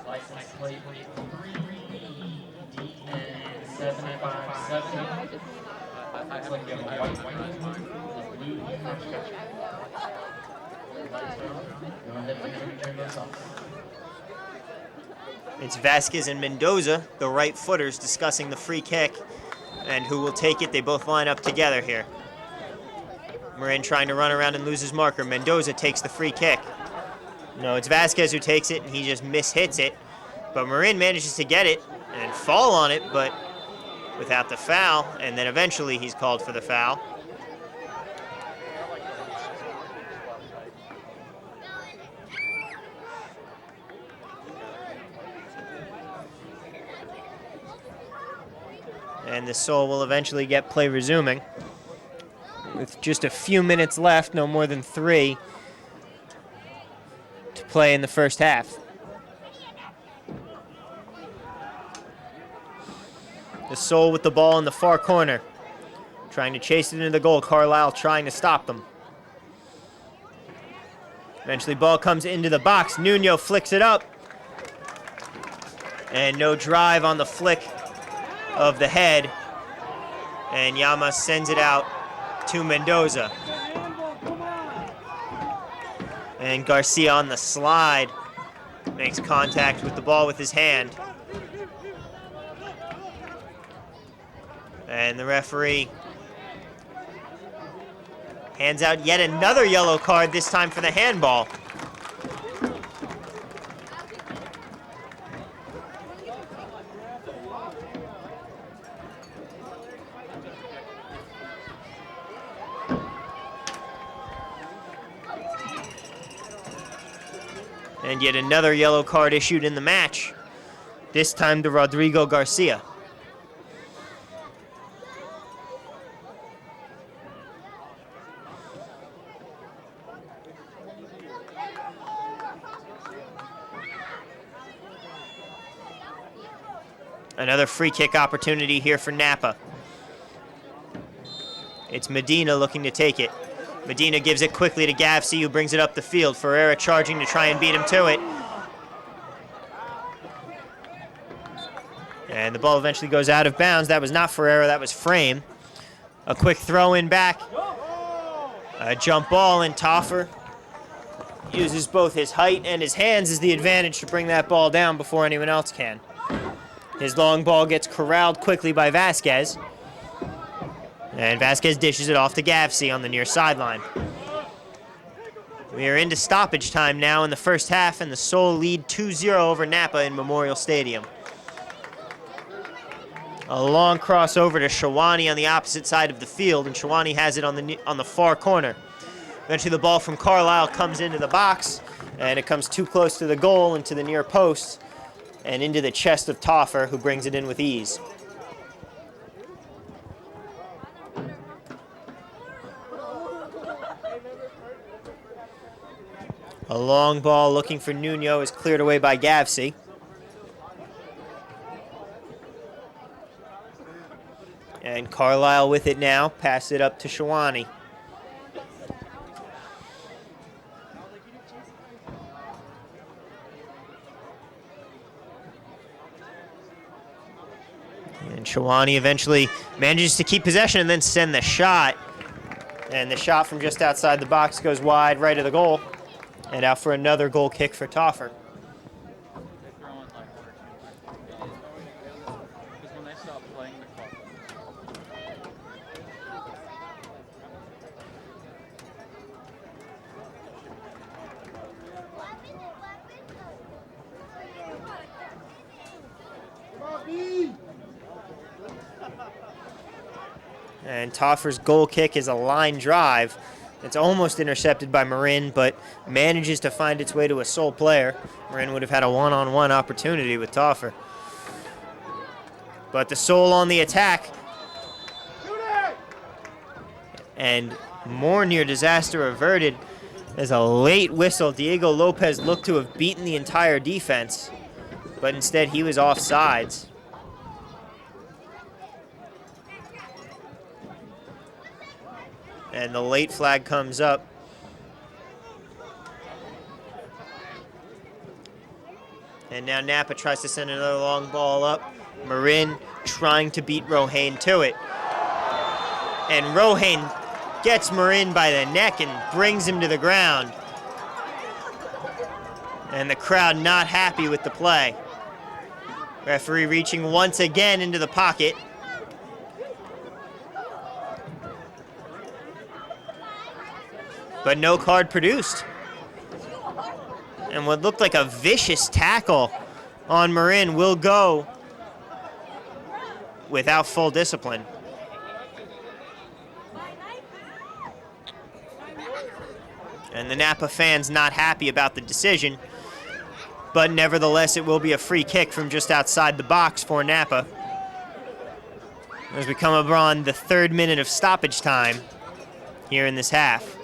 License plate 3DN757. Looks like you have a white blue hatchback. Lights are on. Go ahead and turn those off. It's Vasquez and Mendoza, the right footers, discussing the free kick and who will take it. They both line up together here. Marin trying to run around and lose his marker. Mendoza takes the free kick. No, it's Vasquez who takes it, and he just mishits it. But Marin manages to get it and fall on it, but without the foul. And then eventually he's called for the foul. And the Soul will eventually get play resuming. With just a few minutes left, no more than 3 to play in the first half. The Soul with the ball in the far corner, trying to chase it into the goal. Carlisle trying to stop them. Eventually ball comes into the box. Nuno flicks it up. And no drive on the flick of the head, and Yama sends it out to Mendoza. And Garcia on the slide makes contact with the ball with his hand. And the referee hands out yet another yellow card, this time for the handball. And yet another yellow card issued in the match, this time to Rodrigo Garcia. Another free kick opportunity here for Napa. It's Medina looking to take it. Medina gives it quickly to Gavsey, who brings it up the field. Ferreira charging to try and beat him to it. And the ball eventually goes out of bounds. That was not Ferreira, that was Frame. A quick throw in back. A jump ball, and Toffer uses both his height and his hands as the advantage to bring that ball down before anyone else can. His long ball gets corralled quickly by Vasquez. And Vasquez dishes it off to Gavsey on the near sideline. We are into stoppage time now in the first half, and the Soul lead 2-0 over Napa in Memorial Stadium. A long crossover to Shawani on the opposite side of the field, and Shawani has it on the far corner. Eventually the ball from Carlisle comes into the box, and it comes too close to the goal and to the near post, and into the chest of Toffer, who brings it in with ease. A long ball looking for Nuno is cleared away by Gavsey. And Carlisle with it now, pass it up to Shawani. And Shawani eventually manages to keep possession and then send the shot. And the shot from just outside the box goes wide, right of the goal. And out for another goal kick for Toffer. They're throwing like 1 or 2 because when they stop playing the clock. And Toffer's goal kick is a line drive. It's almost intercepted by Marin, but manages to find its way to a sole player. Marin would have had a one-on-one opportunity with Toffer. But the Soul on the attack. And more near disaster averted as a late whistle. Diego Lopez looked to have beaten the entire defense, but instead he was offsides. And the late flag comes up. And now Napa tries to send another long ball up. Marin trying to beat Rohain to it. And Rohain gets Marin by the neck and brings him to the ground. And the crowd not happy with the play. Referee reaching once again into the pocket. But no card produced. And what looked like a vicious tackle on Marin will go without full discipline. And the Napa fans not happy about the decision, but nevertheless it will be a free kick from just outside the box for Napa. As we come upon the 3rd minute of stoppage time here in this half.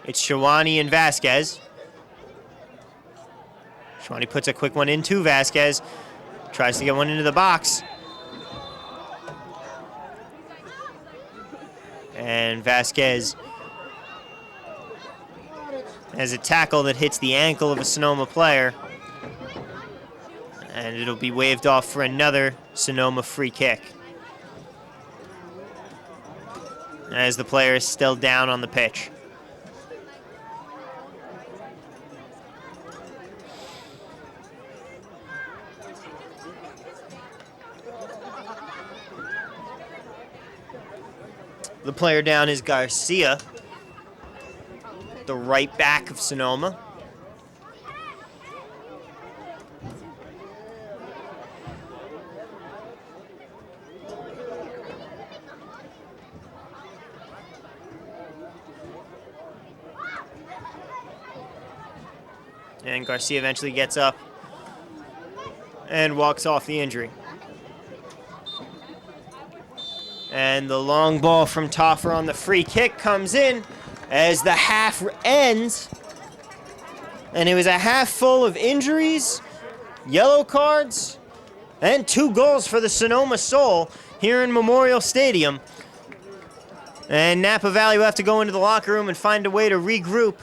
It's Shawani and Vasquez. Shawani puts a quick one into Vasquez. Tries to get one into the box. And Vasquez has a tackle that hits the ankle of a Sonoma player. And it'll be waved off for another Sonoma free kick. As the player is still down on the pitch. The player down is Garcia, the right back of Sonoma. And Garcia eventually gets up and walks off the injury. And the long ball from Toffer on the free kick comes in as the half ends. And it was a half full of injuries, yellow cards, and 2 goals for the Sonoma Soul here in Memorial Stadium. And Napa Valley will have to go into the locker room and find a way to regroup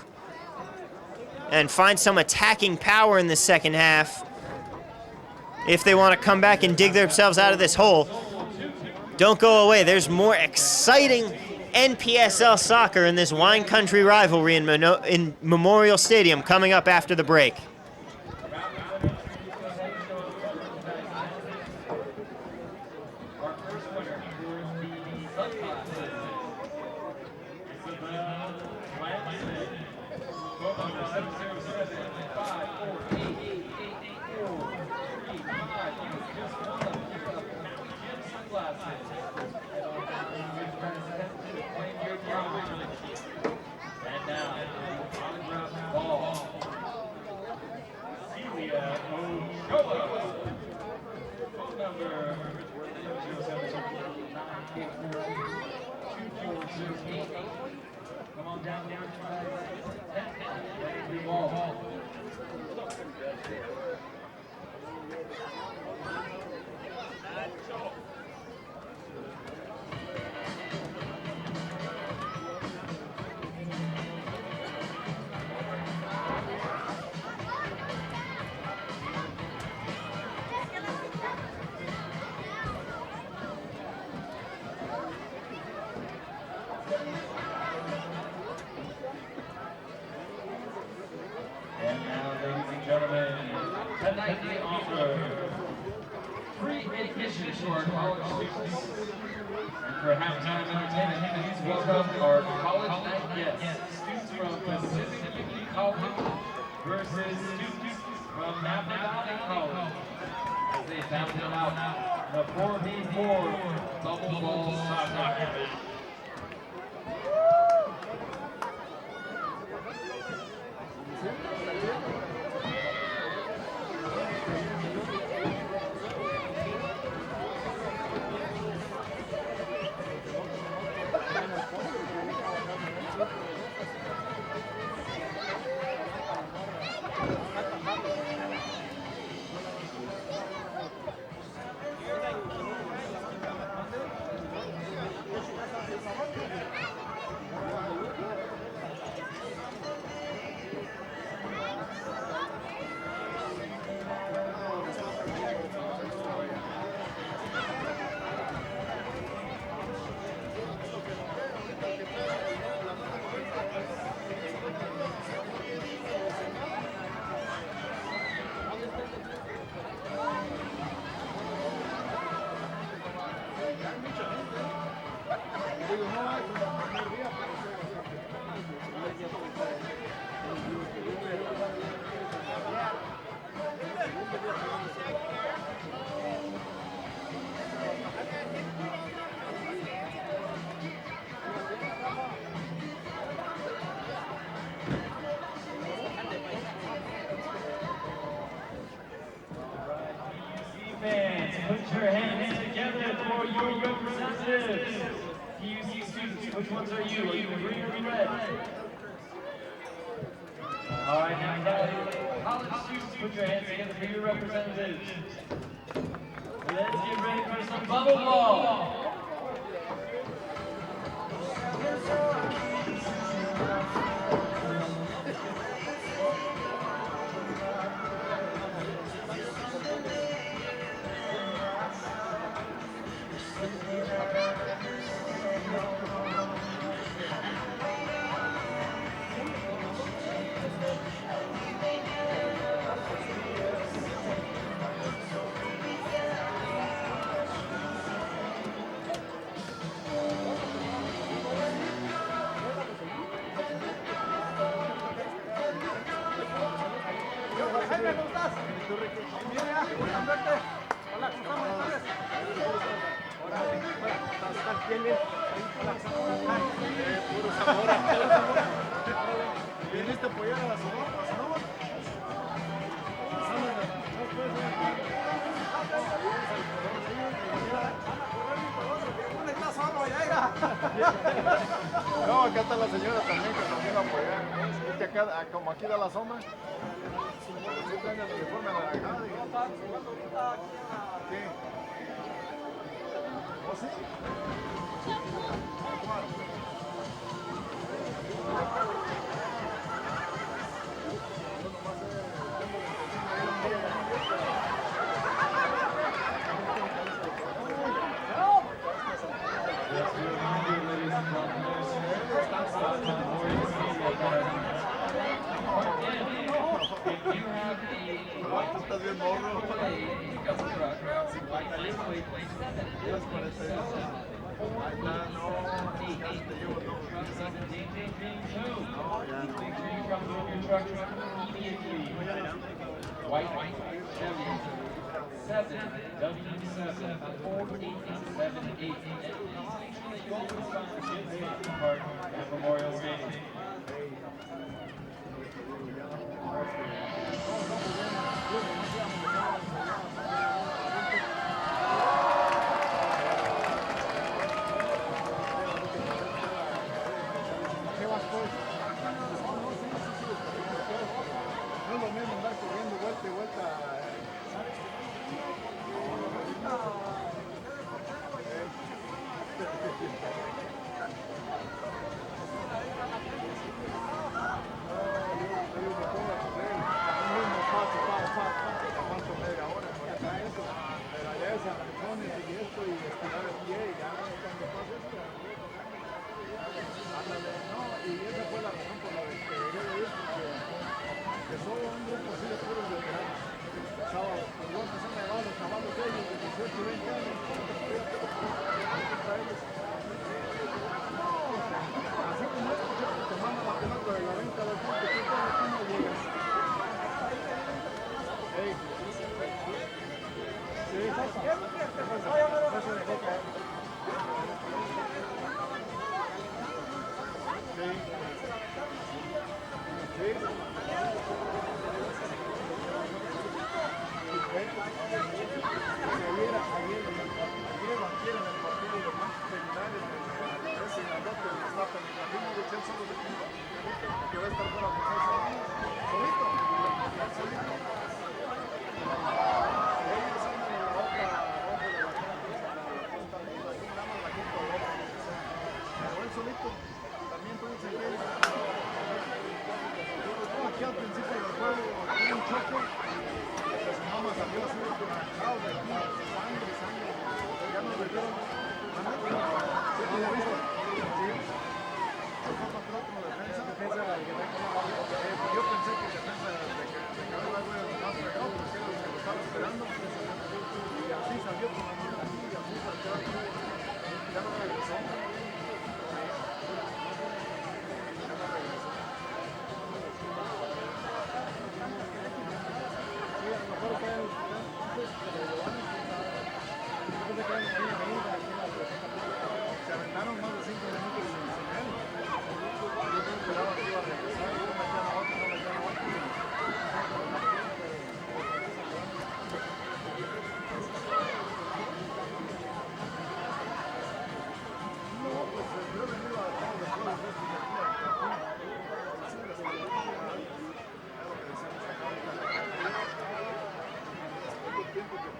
and find some attacking power in the second half if they want to come back and dig themselves out of this hole. Don't go away. There's more exciting NPSL soccer in this wine country rivalry in Memorial Stadium coming up after the break. Phone number 077-984-2408. Come on down to the wall. And now, ladies and gentlemen, tonight we offer free admission to our college students. And for halftime entertainment, please welcome our college night guests, students from Pacific Union College versus students from Napa Valley College, as they battle it out in a 4v4 bubble ball soccer. Fans, put your hands together for your representatives. PUC students, which ones are you? Are you green or red? All right, now college students, put your hands together for your representatives. Let's get ready for some bubble ball. ¿Viniste a apoyar a la Sonoma? No, acá está la señora también que nos vino a apoyar. Viste acá, como aquí da la sombra. Sí. ¿Oh, sí? Estás bien morro. White Chevy 7W74878. You always find the kids park at Memorial Stadium. Aquí al principio del juego hubo un choque, Sonoma salió así arrancado de aquí, sangre, ya nos metieron, ¿sí lo viste? Sí. Fue contra otro defensa, yo pensé que defensa de cabeza algo más pegado, porque era lo que lo estaba esperando, y así salió con la mano aquí, y así salió, ya no regresó. Se aventaron más de 5 minutos sin él. Yo no esperaba que iba a regresar. Yo metía a la otra, no metía a la otra. No, pues yo he venido a todos los juegos de estos de aquí a aquí. Así les digo. Es lo que decimos acá ahorita. Tengo tiempo que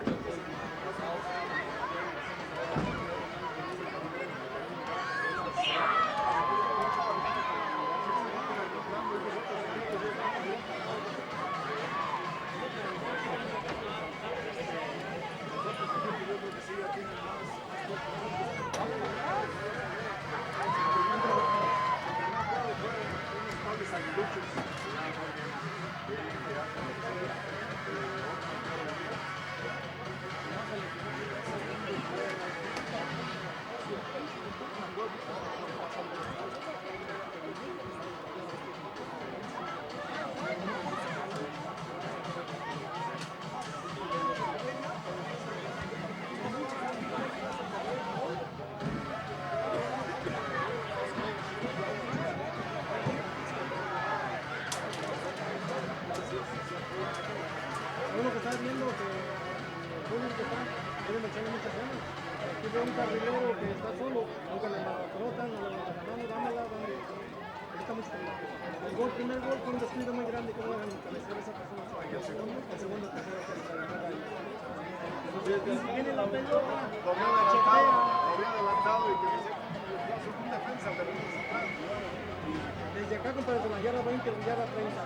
uno que está viendo que el público que está, quieren echarle muchas ganas. Aquí veo un carrilero que está solo, aunque le trotan, o le ganamos, dámela, dame. Está mucho trabajo. El primer gol fue un descuido muy grande que no van a cabecear esa persona. El segundo, tercero que se adelantaba ahí. Y si viene la pelota, lo había adelantado y que decía que un defensa de desde acá, compadre, de la yarda 20 o yarda 30,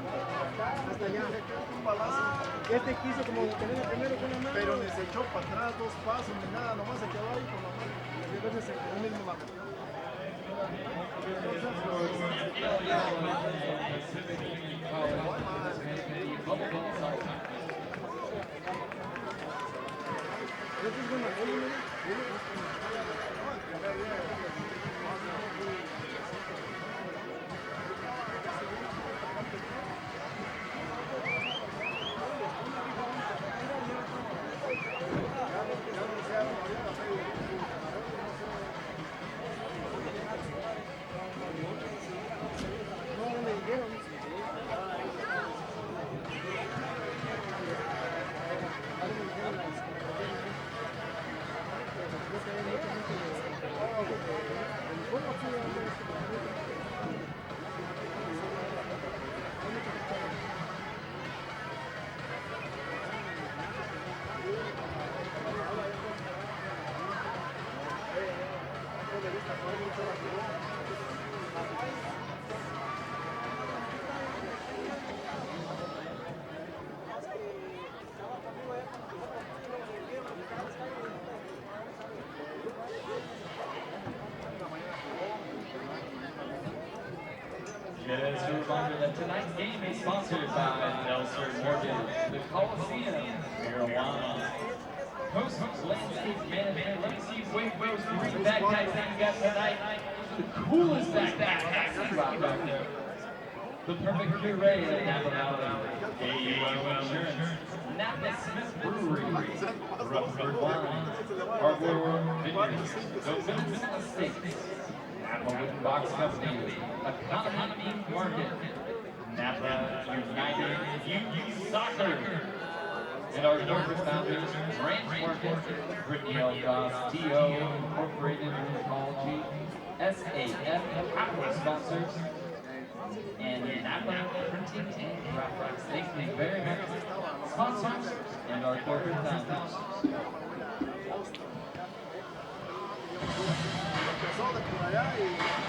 hasta allá. un balazo. Este quiso como tener el primero con la mano. Pero ni se echó para atrás, 2 pasos, ni nada, nomás se quedó ahí con la mano. Y entonces él mismo la metió. Este es bueno, Just a reminder that tonight's game is sponsored by Nelson Mortgage, the Coliseum, Marijuana, Post Landscape Management. Let me see wait those green backpacks that you got tonight. The coolest backpacks you got back there. The perfect array of Napa Valley, AUO Insurance, Napa Smith Brewery, Rutherford Wine, Harbor Vineyards, Dominus Estates, Napa Wooden Box Company, Economy Market, Napa youth soccer. And our Northern founders, Branch Market, Brittany L. Goss, TO, Incorporated Rheumatology, SAF, Capital Sponsors, and Napa Printing and Graphics. Thank you very much, sponsors, and our corporate founders. Empezó de por allá y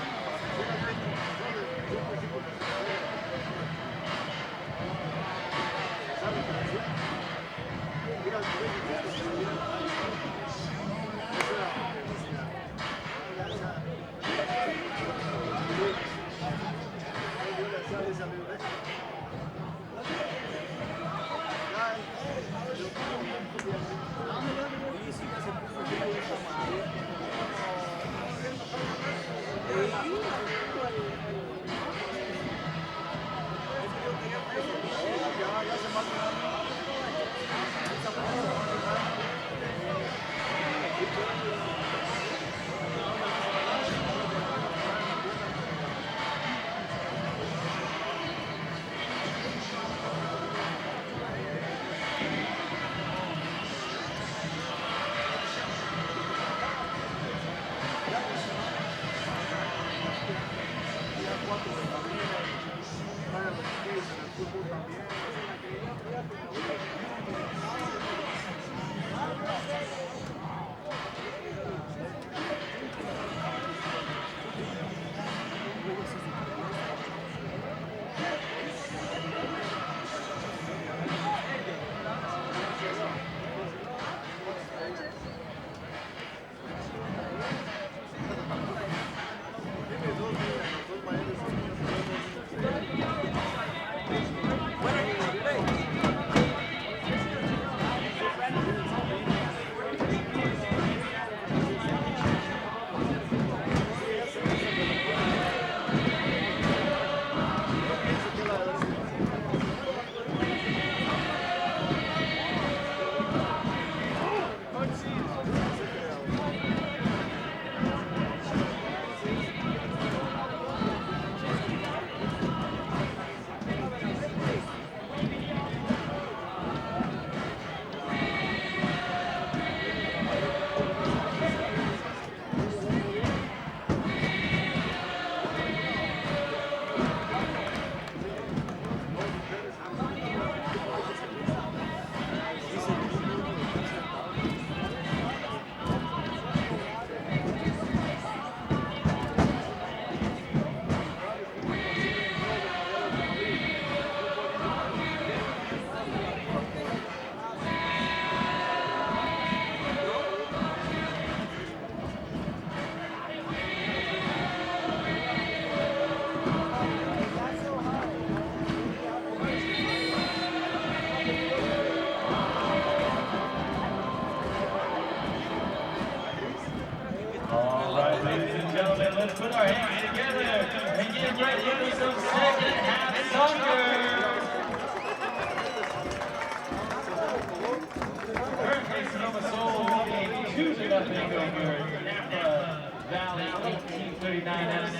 Let's put our hands together and get ready for some second half soccer. Currently, Sonoma Soul leading 2-0 over Napa Valley 1839 FC.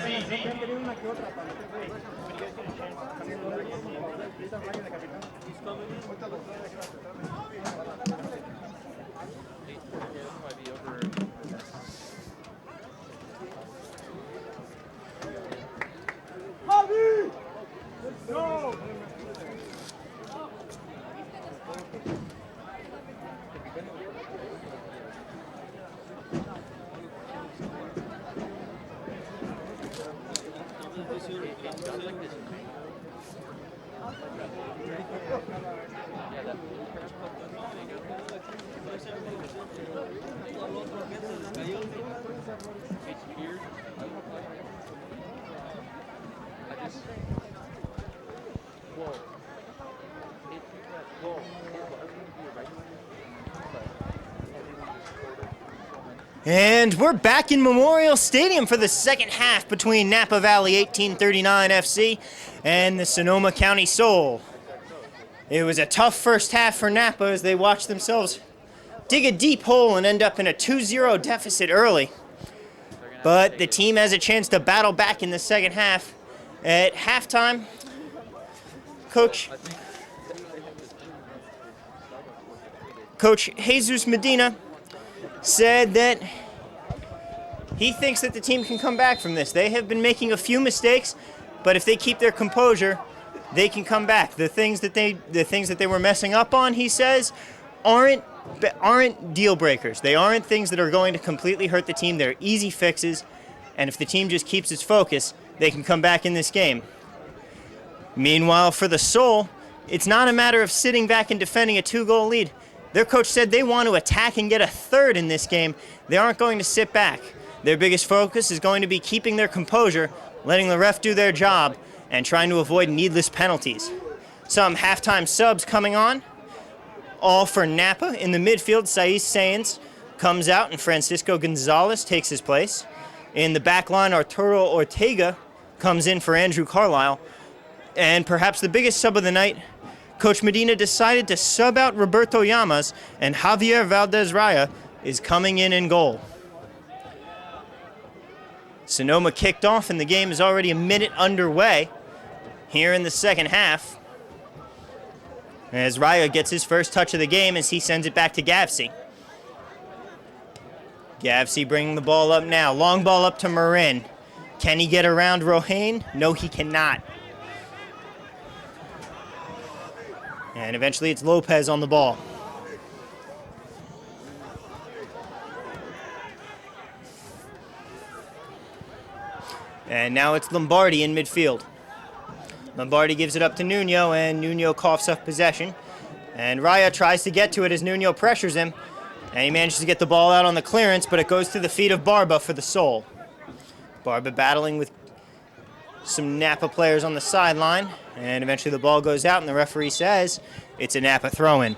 And we're back in Memorial Stadium for the second half between Napa Valley 1839 FC and the Sonoma County Soul. It was a tough first half for Napa as they watched themselves dig a deep hole and end up in a 2-0 deficit early. But the team has a chance to battle back in the second half. At halftime, Coach, Coach Jesus Medina said that he thinks that the team can come back from this. They have been making a few mistakes, but if they keep their composure, they can come back. The things that they were messing up on, he says, aren't deal breakers. They aren't things that are going to completely hurt the team. They're easy fixes, and if the team just keeps its focus, they can come back in this game. Meanwhile, for the Soul, it's not a matter of sitting back and defending a 2-goal lead. Their coach said they want to attack and get a third in this game. They aren't going to sit back. Their biggest focus is going to be keeping their composure, letting the ref do their job, and trying to avoid needless penalties. Some halftime subs coming on. All for Napa. In the midfield, Saiz Saenz comes out and Francisco Gonzalez takes his place. In the back line, Arturo Ortega comes in for Andrew Carlisle. And perhaps the biggest sub of the night, Coach Medina decided to sub out Roberto Llamas, and Javier Valdez-Raya is coming in goal. Sonoma kicked off, and the game is already a minute underway here in the second half, as Raya gets his first touch of the game as he sends it back to Gavsey. Gavsey bringing the ball up now. Long ball up to Marin. Can he get around Rohain? No, he cannot. And eventually it's Lopez on the ball. And now it's Lombardi in midfield. Lombardi gives it up to Nuno, and Nuno coughs up possession. And Raya tries to get to it as Nuno pressures him. And he manages to get the ball out on the clearance, but it goes to the feet of Barba for the Soul. Barba battling with some Napa players on the sideline. And eventually the ball goes out, and the referee says it's a Napa throw-in.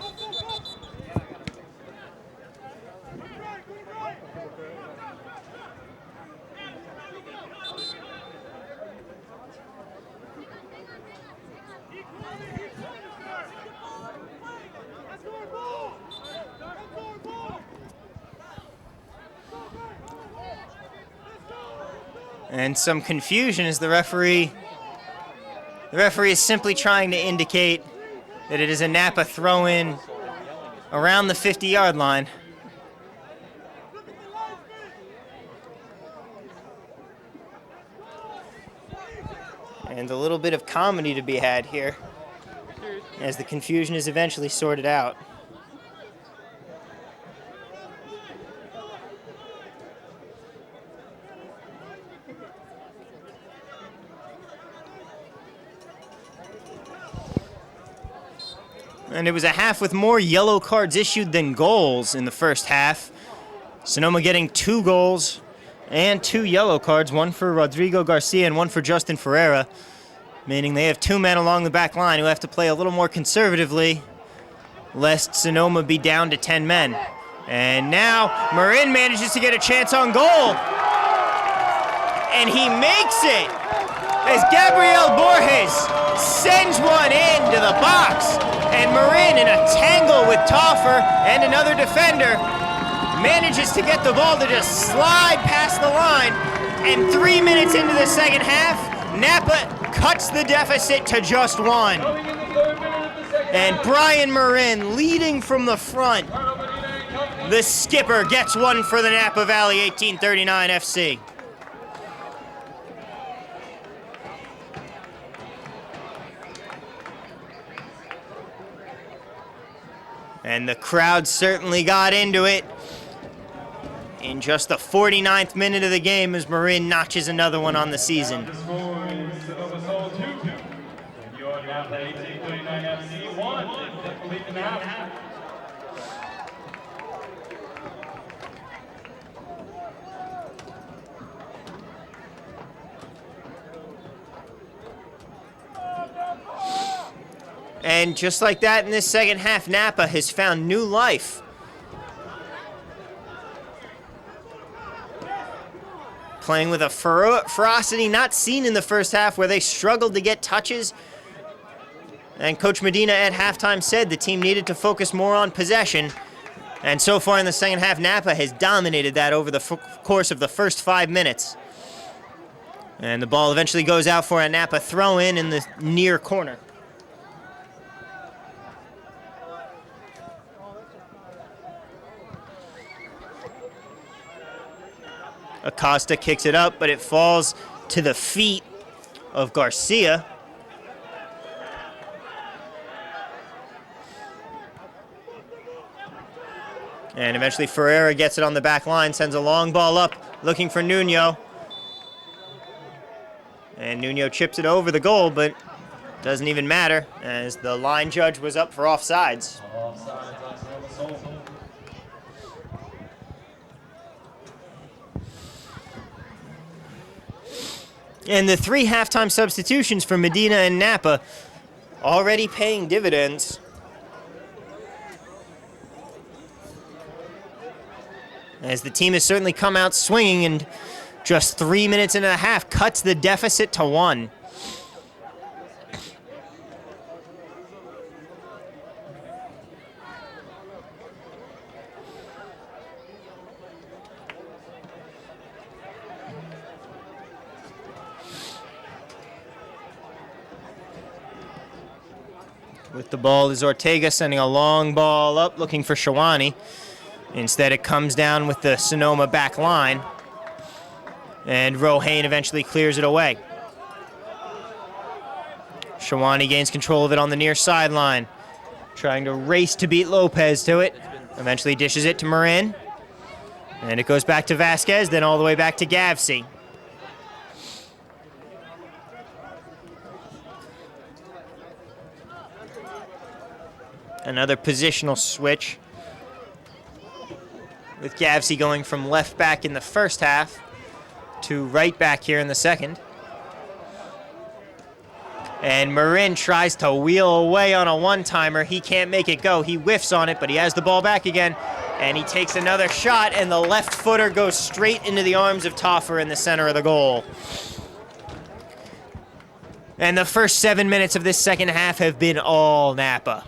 And some confusion as the referee is simply trying to indicate that it is a Napa throw-in around the 50-yard line. And a little bit of comedy to be had here as the confusion is eventually sorted out. And it was a half with more yellow cards issued than goals in the first half. Sonoma getting 2 goals and 2 yellow cards, one for Rodrigo Garcia and one for Justin Ferreira, meaning they have 2 men along the back line who have to play a little more conservatively, lest Sonoma be down to 10 men. And now Marin manages to get a chance on goal. And he makes it as Gabriel Borges sends one into the box. And Marin, in a tangle with Toffer and another defender, manages to get the ball to just slide past the line. And 3 minutes into the second half, Napa cuts the deficit to just 1. And Brian Marin leading from the front. The skipper gets one for the Napa Valley 1839 FC. And the crowd certainly got into it in just the 49th minute of the game as Marin notches another one on the season. The score is Sonoma Soul 2, and your Napa 1839 FC 1. Complete in the half. And just like that, in this second half, Napa has found new life. Playing with a ferocity not seen in the first half, where they struggled to get touches. And Coach Medina at halftime said the team needed to focus more on possession. And so far in the second half, Napa has dominated that over the course of the first 5 minutes. And the ball eventually goes out for a Napa throw-in in the near corner. Acosta kicks it up, but it falls to the feet of Garcia. And eventually Ferreira gets it on the back line, sends a long ball up, looking for Nuno. And Nuno chips it over the goal, but doesn't even matter, as the line judge was up for offsides. Offsides on Sonoma. And the 3 halftime substitutions for Medina and Napa already paying dividends. As the team has certainly come out swinging, and just 3 minutes and a half cuts the deficit to 1. With the ball is Ortega sending a long ball up, looking for Shawani. Instead, it comes down with the Sonoma back line. And Rohain eventually clears it away. Shawani gains control of it on the near sideline, trying to race to beat Lopez to it. Eventually dishes it to Marin. And it goes back to Vasquez, then all the way back to Gavsey. Another positional switch, with Gavsey going from left back in the first half to right back here in the second. And Marin tries to wheel away on a one-timer. He can't make it go. He whiffs on it, but he has the ball back again. And he takes another shot, and the left footer goes straight into the arms of Toffer in the center of the goal. And the first 7 minutes of this second half have been all Napa.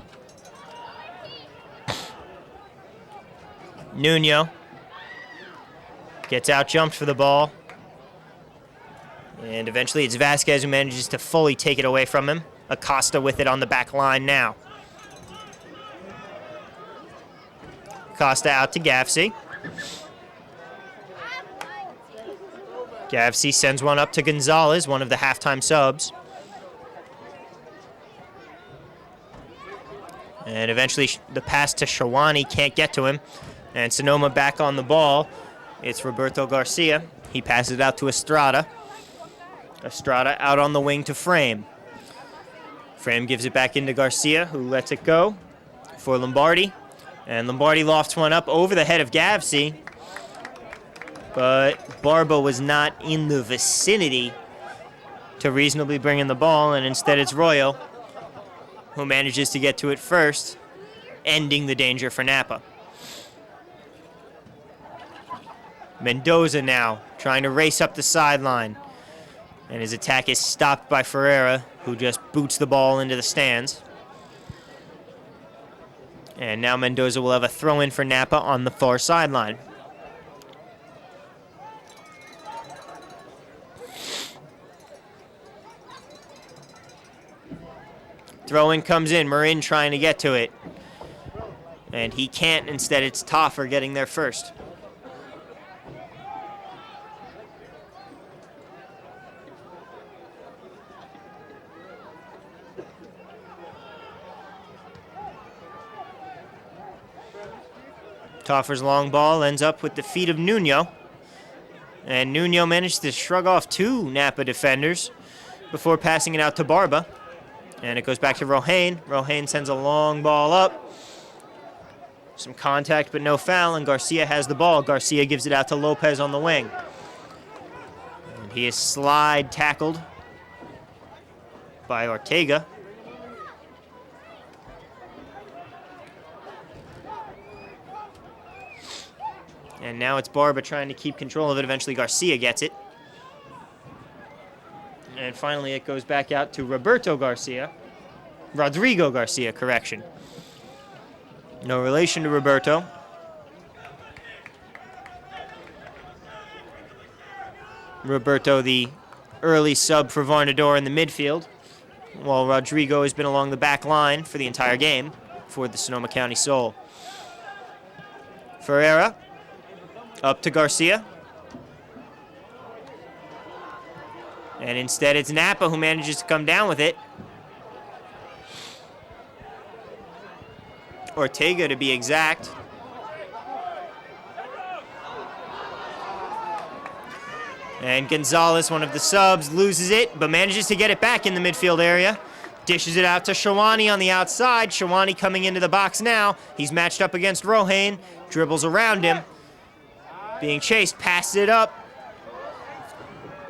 Nuno gets out jumped for the ball. And eventually it's Vasquez who manages to fully take it away from him. Acosta with it on the back line now. Acosta out to Gavsey. Gavsey sends one up to Gonzalez, one of the halftime subs. And eventually the pass to Shawani can't get to him. And Sonoma back on the ball. It's Roberto Garcia. He passes it out to Estrada. Estrada out on the wing to Frame. Frame gives it back into Garcia, who lets it go for Lombardi. And Lombardi lofts one up over the head of Gavsey. But Barba was not in the vicinity to reasonably bring in the ball, and instead it's Royo who manages to get to it first, ending the danger for Napa. Mendoza now trying to race up the sideline. And his attack is stopped by Ferreira, who just boots the ball into the stands. And now Mendoza will have a throw-in for Napa on the far sideline. Throw-in comes in, Marin trying to get to it. And he can't, instead it's Toffer getting there first. Toffer's long ball ends up with the feet of Nuno. And Nuno managed to shrug off 2 Napa defenders before passing it out to Barba. And it goes back to Rohain. Rohain sends a long ball up. Some contact but no foul, and Garcia has the ball. Garcia gives it out to Lopez on the wing. And he is slide tackled by Ortega. And now it's Barba trying to keep control of it. Eventually Garcia gets it. And finally it goes back out to Rodrigo Garcia, correction. No relation to Roberto. Roberto, the early sub for Varnador in the midfield, while Rodrigo has been along the back line for the entire game for the Sonoma County Soul. Ferreira up to Garcia. And instead, it's Napa who manages to come down with it. Ortega, to be exact. And Gonzalez, one of the subs, loses it, but manages to get it back in the midfield area. Dishes it out to Shawani on the outside. Shawani coming into the box now. He's matched up against Rohain. Dribbles around him. Being chased, passes it up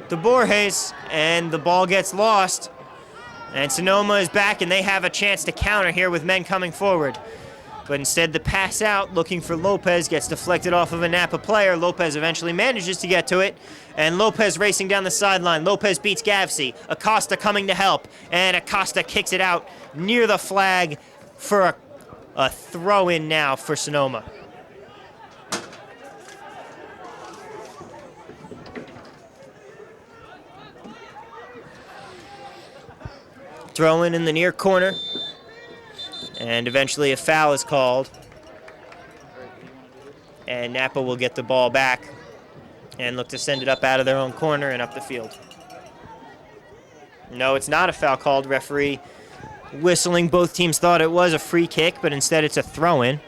to Borges, and the ball gets lost. And Sonoma is back, and they have a chance to counter here with men coming forward. But instead, the pass out, looking for Lopez, gets deflected off of a Napa player. Lopez eventually manages to get to it, and Lopez racing down the sideline. Lopez beats Gavsey. Acosta coming to help, and Acosta kicks it out near the flag for a throw-in now for Sonoma. Throw-in in the near corner. And eventually a foul is called. And Napa will get the ball back and look to send it up out of their own corner and up the field. No, it's not a foul called. Referee whistling. Both teams thought it was a free kick, but instead it's a throw-in.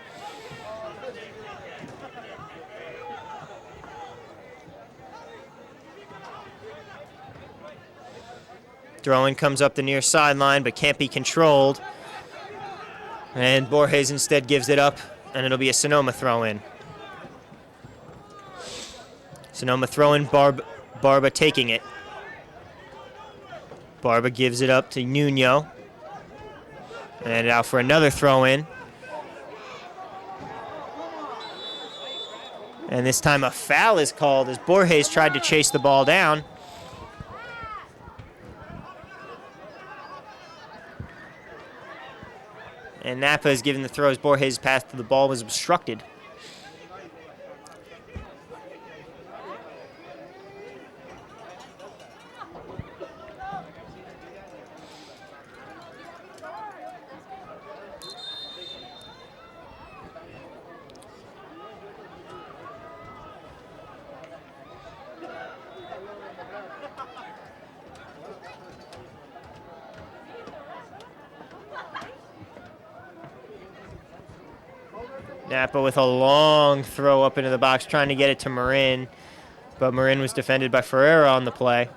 Throw-in comes up the near sideline, but can't be controlled. And Borges instead gives it up, and it'll be a Sonoma throw-in. Sonoma throw-in, Barba taking it. Barba gives it up to Nuno. And out for another throw-in. And this time a foul is called as Borges tried to chase the ball down. And Napa is given the throw as Borges' path to the ball was obstructed. Napa with a long throw up into the box, trying to get it to Marin, but Marin was defended by Ferreira on the play.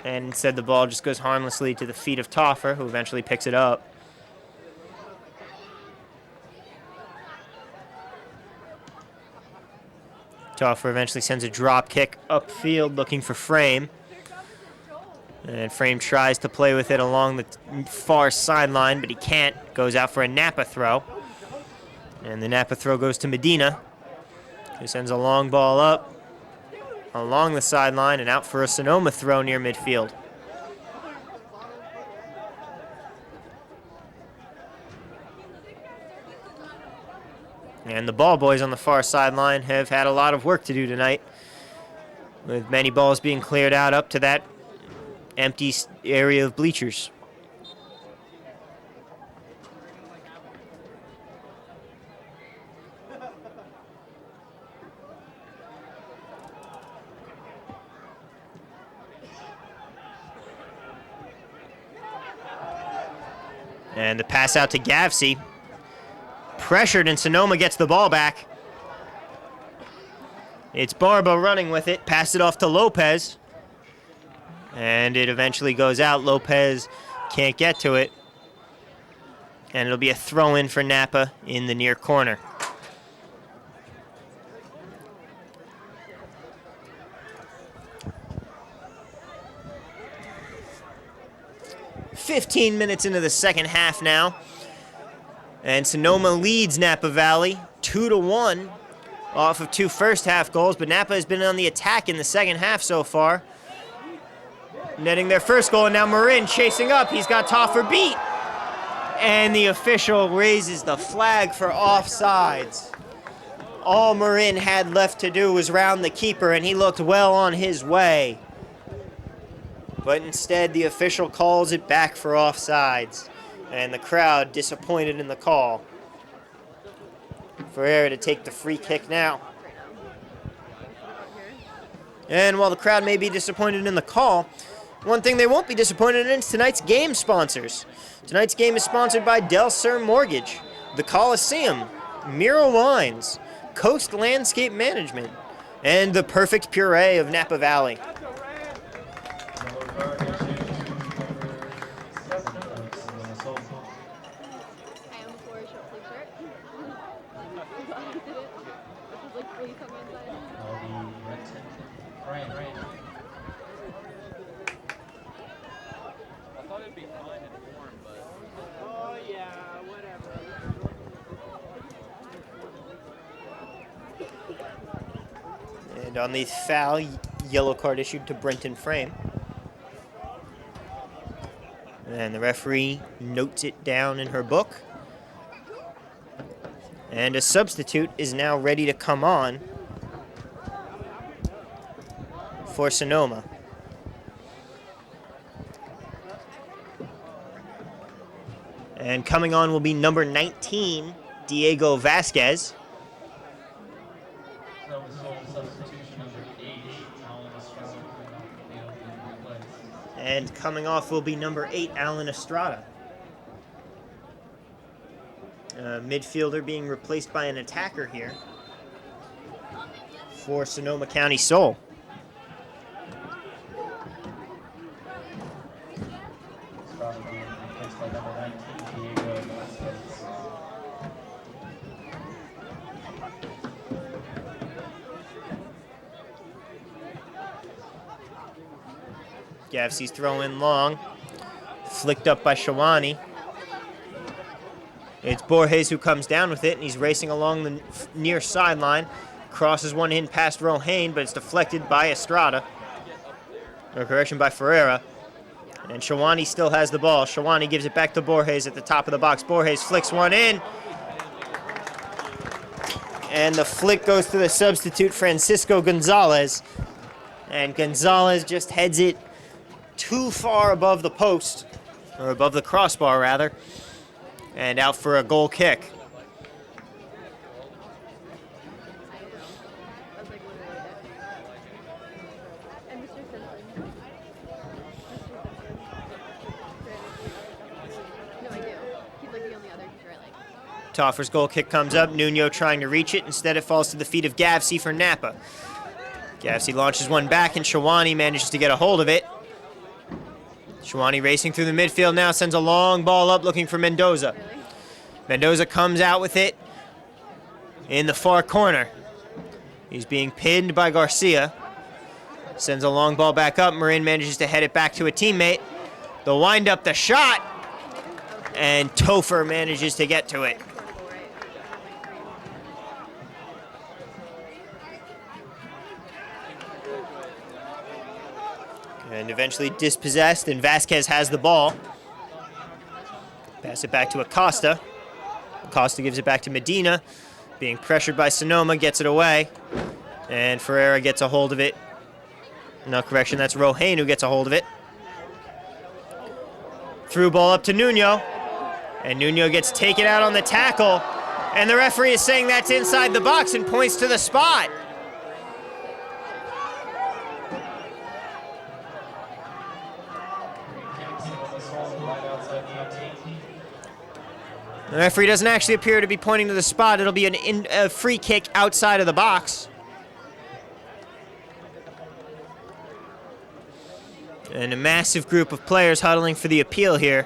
And instead the ball just goes harmlessly to the feet of Toffer, who eventually picks it up. Toffer eventually sends a drop kick upfield looking for Frame. And Frame tries to play with it along the far sideline, but he can't. Goes out for a Napa throw. And the Napa throw goes to Medina, who sends a long ball up along the sideline and out for a Sonoma throw near midfield. And the ball boys on the far sideline have had a lot of work to do tonight, with many balls being cleared out up to that empty area of bleachers. And the pass out to Gavsey. Pressured, and Sonoma gets the ball back. It's Barba running with it. Pass it off to Lopez. And it eventually goes out. Lopez can't get to it. And it'll be a throw-in for Napa in the near corner. "15 minutes into the second half now. And Sonoma leads Napa Valley 2-1 off of 2 first-half goals. But Napa has been on the attack in the second half so far, netting their first goal, and now Marin chasing up. He's got Toffer beat. And the official raises the flag for offsides. All Marin had left to do was round the keeper, and he looked well on his way. But instead, the official calls it back for offsides, and the crowd disappointed in the call. Ferreira to take the free kick now. And while the crowd may be disappointed in the call, one thing they won't be disappointed in is tonight's game sponsors. Tonight's game is sponsored by Del Sur Mortgage, the Coliseum, Miro Wines, Coast Landscape Management, and the Perfect Puree of Napa Valley. I am for a short sleeve shirt. I did it. This is like sleeves on the inside. I thought it'd be fine and warm, but Oh, yeah, whatever. And on the foul, yellow card issued to Brenton Frame. And the referee notes it down in her book. And a substitute is now ready to come on for Sonoma. And coming on will be number 19, Diego Vasquez. That was the substitution number 8, Alan Estrada, in place. And coming off will be number 8, Alan Estrada. Midfielder being replaced by an attacker here for Sonoma County Sol. Estrada being replaced by number 19, Diego Vasquez. Gavsey's throw in long, flicked up by Shawani. It's Borges who comes down with it, and he's racing along the near sideline. Crosses one in past Rohain, but it's deflected by Estrada. Or correction, by Ferreira. And Shawani still has the ball. Shawani gives it back to Borges at the top of the box. Borges flicks one in. And the flick goes to the substitute, Francisco Gonzalez. And Gonzalez just heads it too far above the post, or above the crossbar, rather. And out for a goal kick. I was like literally dead. And Mr. Simpson. No, I do. He's like the only other teacher I like. Toffer's goal kick comes up. Nuno trying to reach it. Instead, it falls to the feet of Gavsey for Napa. Gavsey launches one back, and Shawani manages to get a hold of it. Shawani racing through the midfield now, sends a long ball up looking for Mendoza. Really? Mendoza comes out with it in the far corner. He's being pinned by Garcia. Sends a long ball back up. Marin manages to head it back to a teammate. The wind up, the shot, and Topher manages to get to it. Portable, right? And eventually dispossessed, and Vasquez has the ball. Pass it back to Acosta. Acosta gives it back to Medina. Being pressured by Sonoma, gets it away. And Ferreira gets a hold of it. No, correction, that's Rohain who gets a hold of it. Through ball up to Nuno. And Nuno gets taken out on the tackle. And the referee is saying that's inside the box and points to the spot. The referee doesn't actually appear to be pointing to the spot. It'll be a free kick outside of the box. And a massive group of players huddling for the appeal here,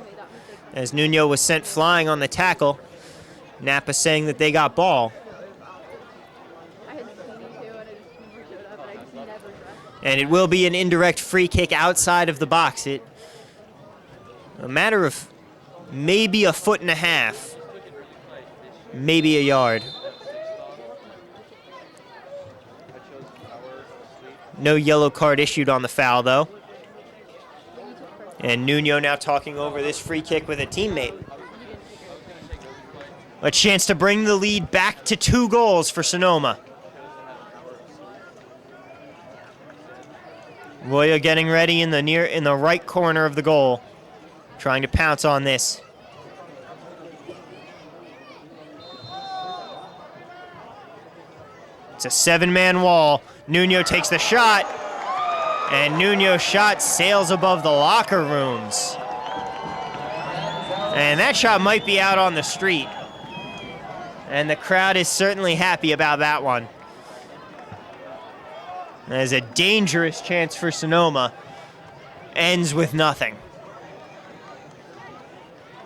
as Nuno was sent flying on the tackle. Napa saying that they got ball. I had seen you too, and I just never showed up, and I just never dressed. And it will be an indirect free kick outside of the box. A matter of maybe a foot and a half. Maybe a yard. No yellow card issued on the foul, though. And Nuno now talking over this free kick with a teammate. A chance to bring the lead back to 2 goals for Sonoma. Roya getting ready in the right corner of the goal, trying to pounce on this. It's a 7-man wall. Nuno takes the shot, And Nuno's shot sails above the locker rooms. And that shot might be out on the street. And the crowd is certainly happy about that one. There's a dangerous chance for Sonoma. Ends with nothing.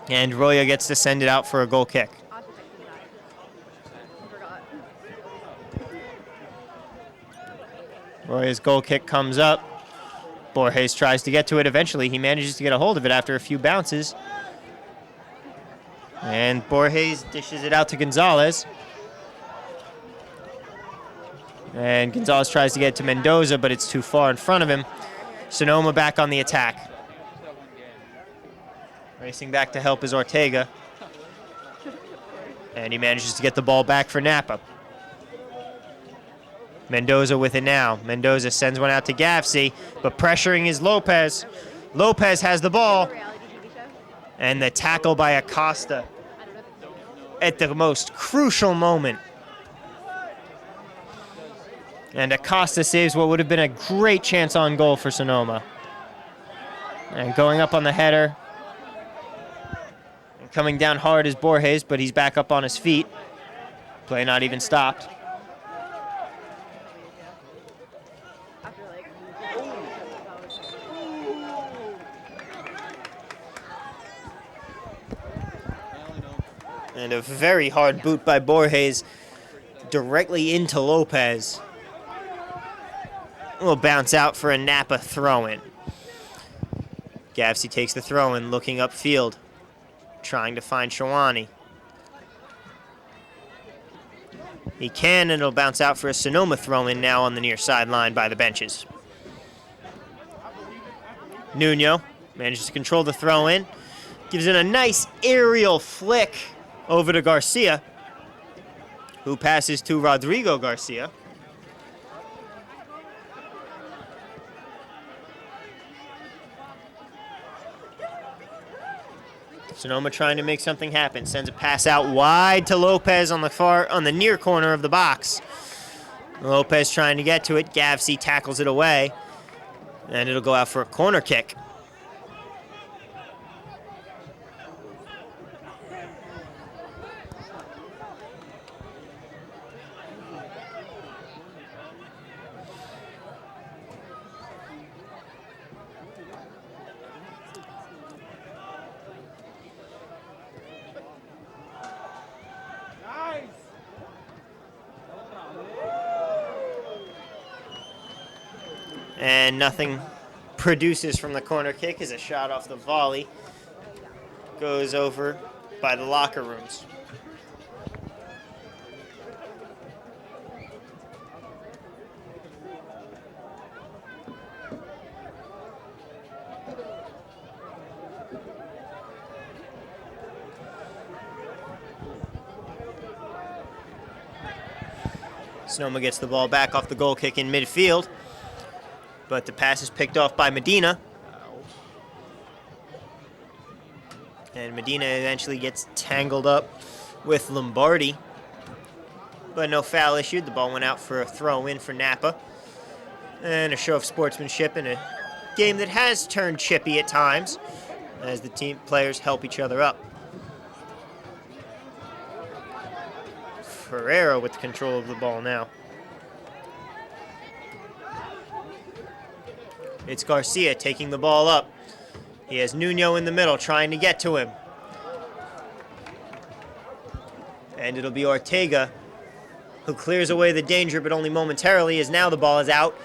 And Roya gets to send it out for a goal kick. I forgot. Roya's goal kick comes up. Borges tries to get to it eventually. He manages to get a hold of it after a few bounces. And Borges dishes it out to Gonzalez. And Gonzalez tries to get it to Mendoza, but it's too far in front of him. Sonoma back on the attack. Racing back to help is Ortega. And he manages to get the ball back for Napa. Mendoza with it now. Mendoza sends one out to Gafsey, but pressuring is Lopez. Lopez has the ball. Reality TV show. And the tackle by Acosta I don't know if it's at the most crucial moment. And Acosta saves what would have been a great chance on goal for Sonoma. And going up on the header. And coming down hard is Borges, but he's back up on his feet. Play not even stopped. after like. And a very hard boot by Borges directly into Lopez. Will bounce out for a Napa throw-in. Gavsey takes the throw-in, looking upfield, trying to find Shawani. He can, and it'll bounce out for a Sonoma throw-in now on the near sideline by the benches. Nuno manages to control the throw-in, gives it a nice aerial flick over to Garcia, who passes to Rodrigo Garcia. Sonoma trying to make something happen. Sends a pass out wide to Lopez on the near corner of the box. Lopez trying to get to it. Gavsey tackles it away. And it'll go out for a corner kick. And nothing produces from the corner kick as a shot off the volley goes over by the locker rooms. Sonoma gets the ball back off the goal kick in midfield. But the pass is picked off by Medina. And Medina eventually gets tangled up with Lombardi. But no foul issued. The ball went out for a throw-in for Napa. And a show of sportsmanship in a game that has turned chippy at times as the team players help each other up. Ferreira with control of the ball now. It's Garcia taking the ball up. He has Nuno in the middle trying to get to him. And it'll be Ortega who clears away the danger, but only momentarily, as now the ball is out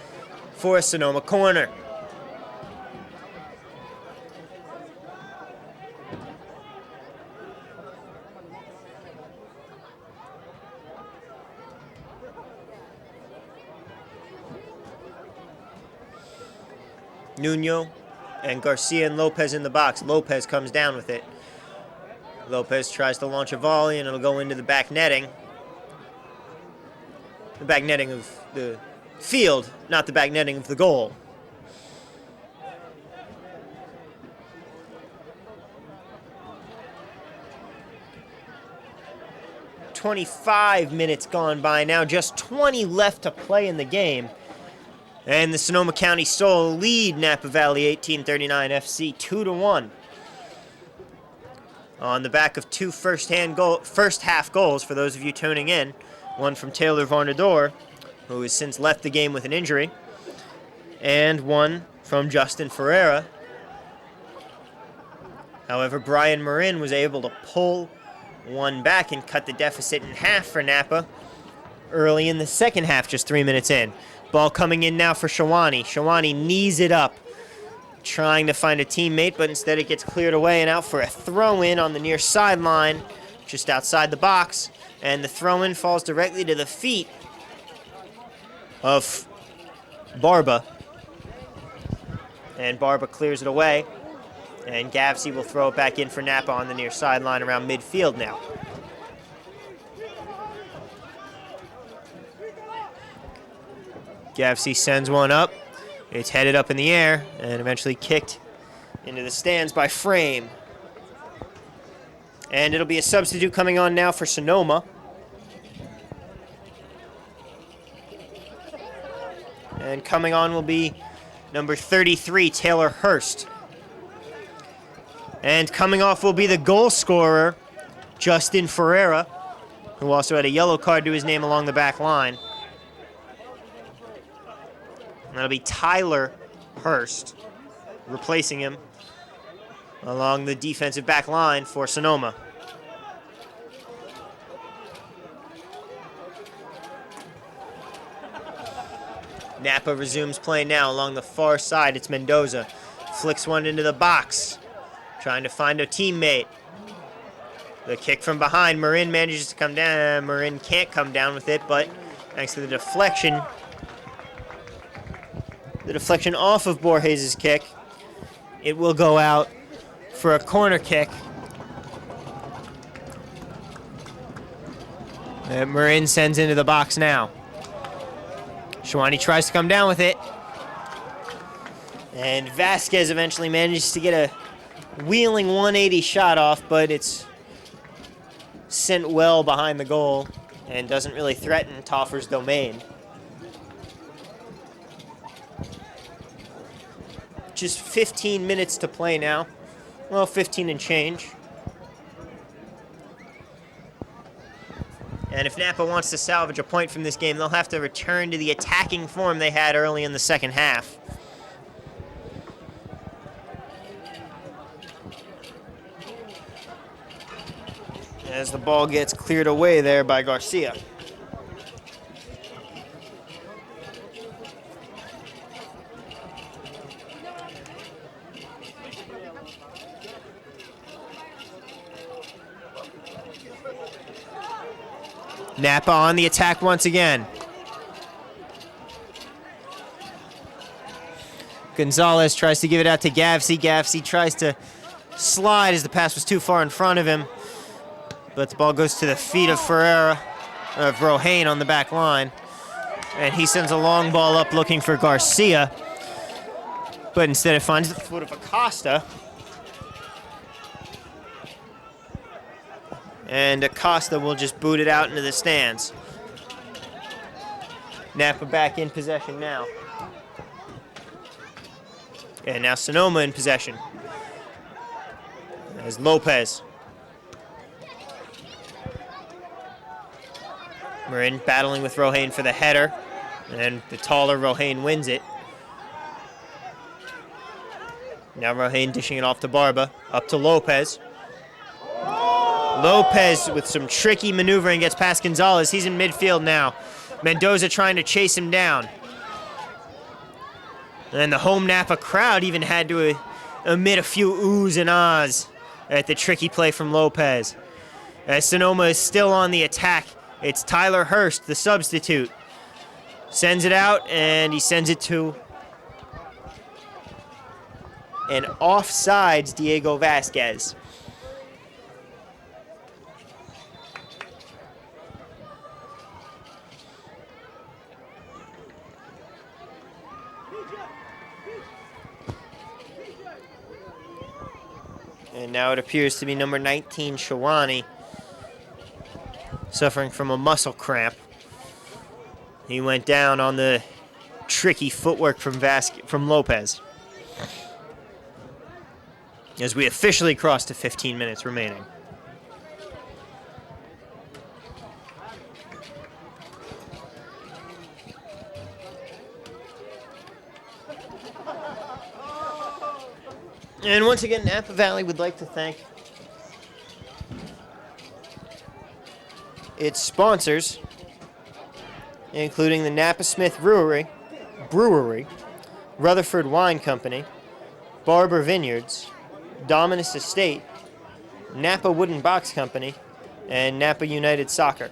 for a Sonoma corner. Nuno and Garcia and Lopez in the box. Lopez comes down with it. Lopez tries to launch a volley, and it'll go into the back netting. The back netting of the field, not the back netting of the goal. "25 minutes gone by now, just 20 left to play in the game. And the Sonoma County Soul lead Napa Valley 1839 FC 2-1. On the back of two first half goals for those of you tuning in. One from Taylor Varnador, who has since left the game with an injury, and one from Justin Ferreira. However, Brian Marin was able to pull one back and cut the deficit in half for Napa early in the second half, just 3 minutes in. Ball coming in now for Shawani. Shawani knees it up, trying to find a teammate, but instead it gets cleared away and out for a throw-in on the near sideline, just outside the box. And the throw-in falls directly to the feet of Barba. And Barba clears it away. And Gavsey will throw it back in for Napa on the near sideline around midfield now. Gavsey sends one up. It's headed up in the air and eventually kicked into the stands by Frame. And it'll be a substitute coming on now for Sonoma. And coming on will be number 33, Taylor Hurst. And coming off will be the goal scorer, Justin Ferreira, who also had a yellow card to his name along the back line. And that'll be Tyler Hurst replacing him along the defensive back line for Sonoma. Napa resumes play now along the far side. It's Mendoza. Flicks one into the box, trying to find a teammate. The kick from behind. Marin manages to come down. Marin can't come down with it, but thanks to the deflection off of Borges' kick, it will go out for a corner kick. And Marin sends into the box now. Shawani tries to come down with it. And Vasquez eventually manages to get a wheeling 180 shot off, but it's sent well behind the goal and doesn't really threaten Toffer's domain. Just 15 minutes to play now. Well, 15 and change. And if Napa wants to salvage a point from this game, they'll have to return to the attacking form they had early in the second half. As the ball gets cleared away there by Garcia. Napa on the attack once again. Gonzalez tries to give it out to Gavsey. Gavsey tries to slide as the pass was too far in front of him. But the ball goes to the feet of Rohain on the back line. And he sends a long ball up looking for Garcia. But instead it finds the foot of Acosta. And Acosta will just boot it out into the stands. Napa back in possession now. And now Sonoma in possession. As Lopez. Marin battling with Rohain for the header. And the taller Rohain wins it. Now Rohain dishing it off to Barba. Up to Lopez. Lopez with some tricky maneuvering gets past Gonzalez. He's in midfield now. Mendoza trying to chase him down. And the home Napa crowd even had to emit a few oohs and ahs at the tricky play from Lopez. As Sonoma is still on the attack, it's Tyler Hurst, the substitute. Sends it out, and he sends it to an offsides Diego Vasquez. And now it appears to be number 19, Shawani, suffering from a muscle cramp. He went down on the tricky footwork from Lopez. As we officially cross to 15 minutes remaining. And once again, Napa Valley would like to thank its sponsors, including the Napa Smith Brewery, Rutherford Wine Company, Barber Vineyards, Dominus Estate, Napa Wooden Box Company, and Napa United Soccer.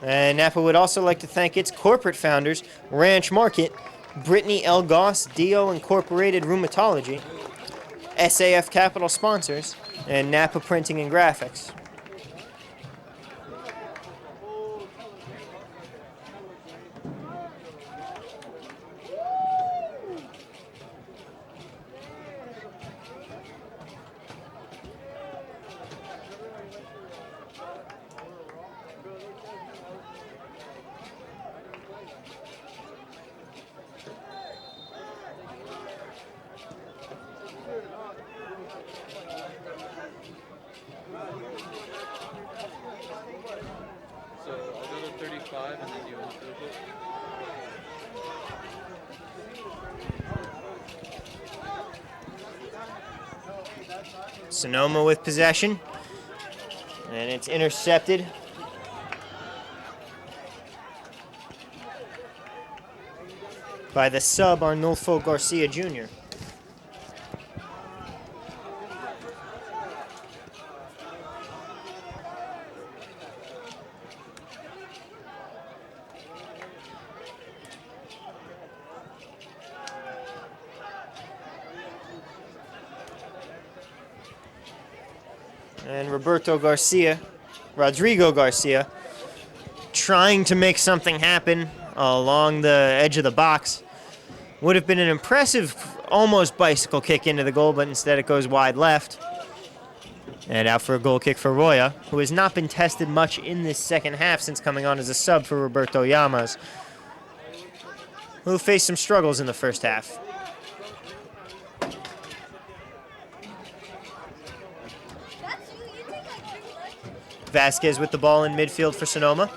And Napa would also like to thank its corporate founders, Ranch Market, Brittany L. Goss, Dio Incorporated Rheumatology, SAF Capital Sponsors, and Napa Printing and Graphics. So I'll go to 35 and then you want to flip it. Sonoma with possession. And it's intercepted. By the sub, Arnulfo Garcia Jr. And Rodrigo Garcia, trying to make something happen along the edge of the box. Would have been an impressive, almost bicycle kick into the goal, but instead it goes wide left. And out for a goal kick for Roya, who has not been tested much in this second half since coming on as a sub for Roberto Llamas, who faced some struggles in the first half. Vasquez with the ball in midfield for Sonoma.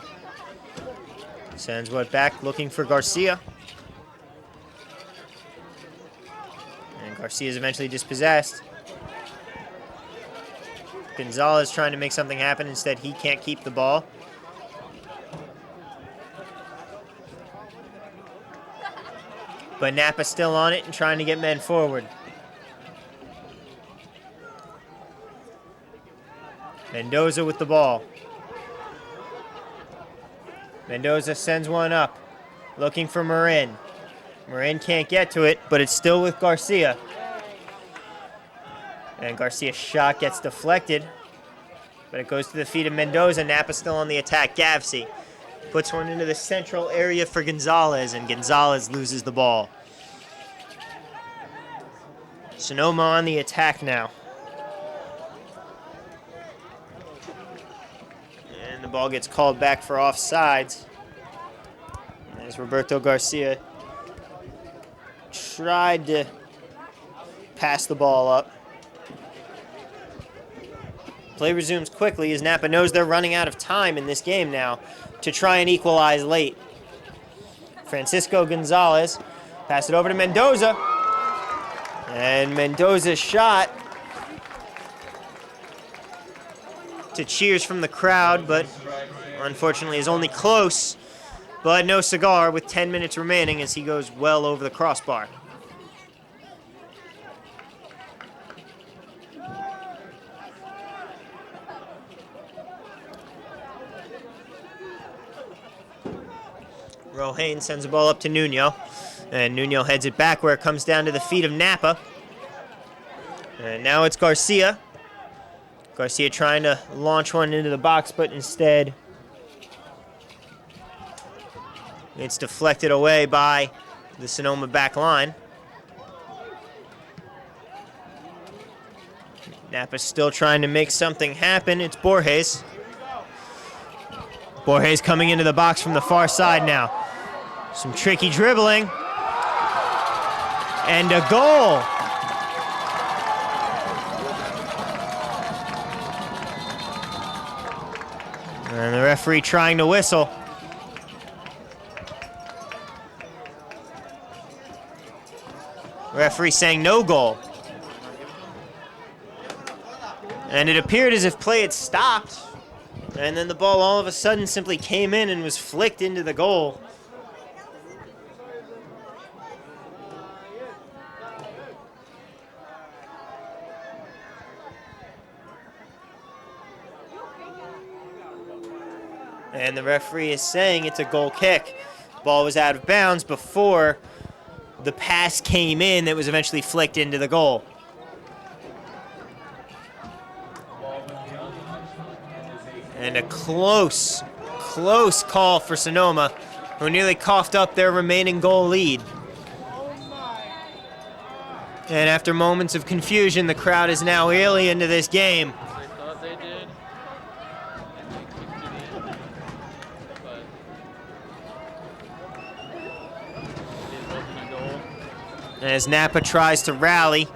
Sends what back, looking for Garcia. And Garcia is eventually dispossessed. Gonzalez trying to make something happen. Instead, he can't keep the ball. But Napa still on it and trying to get men forward. Mendoza with the ball. Mendoza sends one up, looking for Marin. Marin can't get to it, but it's still with Garcia. And Garcia's shot gets deflected, but it goes to the feet of Mendoza. Napa still on the attack. Gavsey puts one into the central area for Gonzalez, and Gonzalez loses the ball. Sonoma on the attack now. And the ball gets called back for offsides. As Roberto Garcia tried to pass the ball up. Play resumes quickly as Napa knows they're running out of time in this game now to try and equalize late. Francisco Gonzalez pass it over to Mendoza. And Mendoza's shot to cheers from the crowd, but unfortunately is only close, but no cigar with 10 minutes remaining as he goes well over the crossbar. Rohain sends the ball up to Nuno, and Nuno heads it back where it comes down to the feet of Napa. And now it's Garcia. Garcia trying to launch one into the box, but instead it's deflected away by the Sonoma back line. Napa's still trying to make something happen. It's Borges. Borges coming into the box from the far side now. Some tricky dribbling. And a goal. And the referee trying to whistle. Referee saying no goal. And it appeared as if play had stopped. And then the ball all of a sudden simply came in and was flicked into the goal. And the referee is saying it's a goal kick. Ball was out of bounds before the pass came in that was eventually flicked into the goal. And a close call for Sonoma, who nearly coughed up their remaining goal lead. And after moments of confusion, the crowd is now alien to this game. They thought they did, and they kicked it in, but it wasn't a goal. As Napa tries to rally.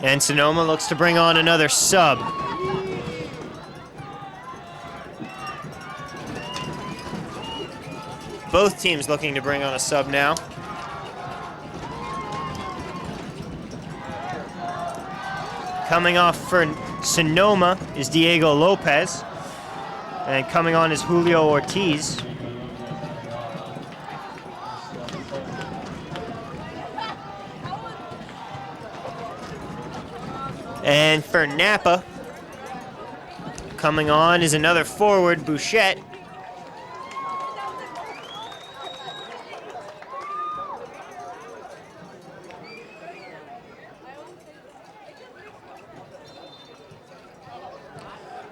And Sonoma looks to bring on another sub. Both teams looking to bring on a sub now. Coming off for Sonoma is Diego Lopez. And coming on is Julio Ortiz. And for Napa, coming on is another forward, Bouchette.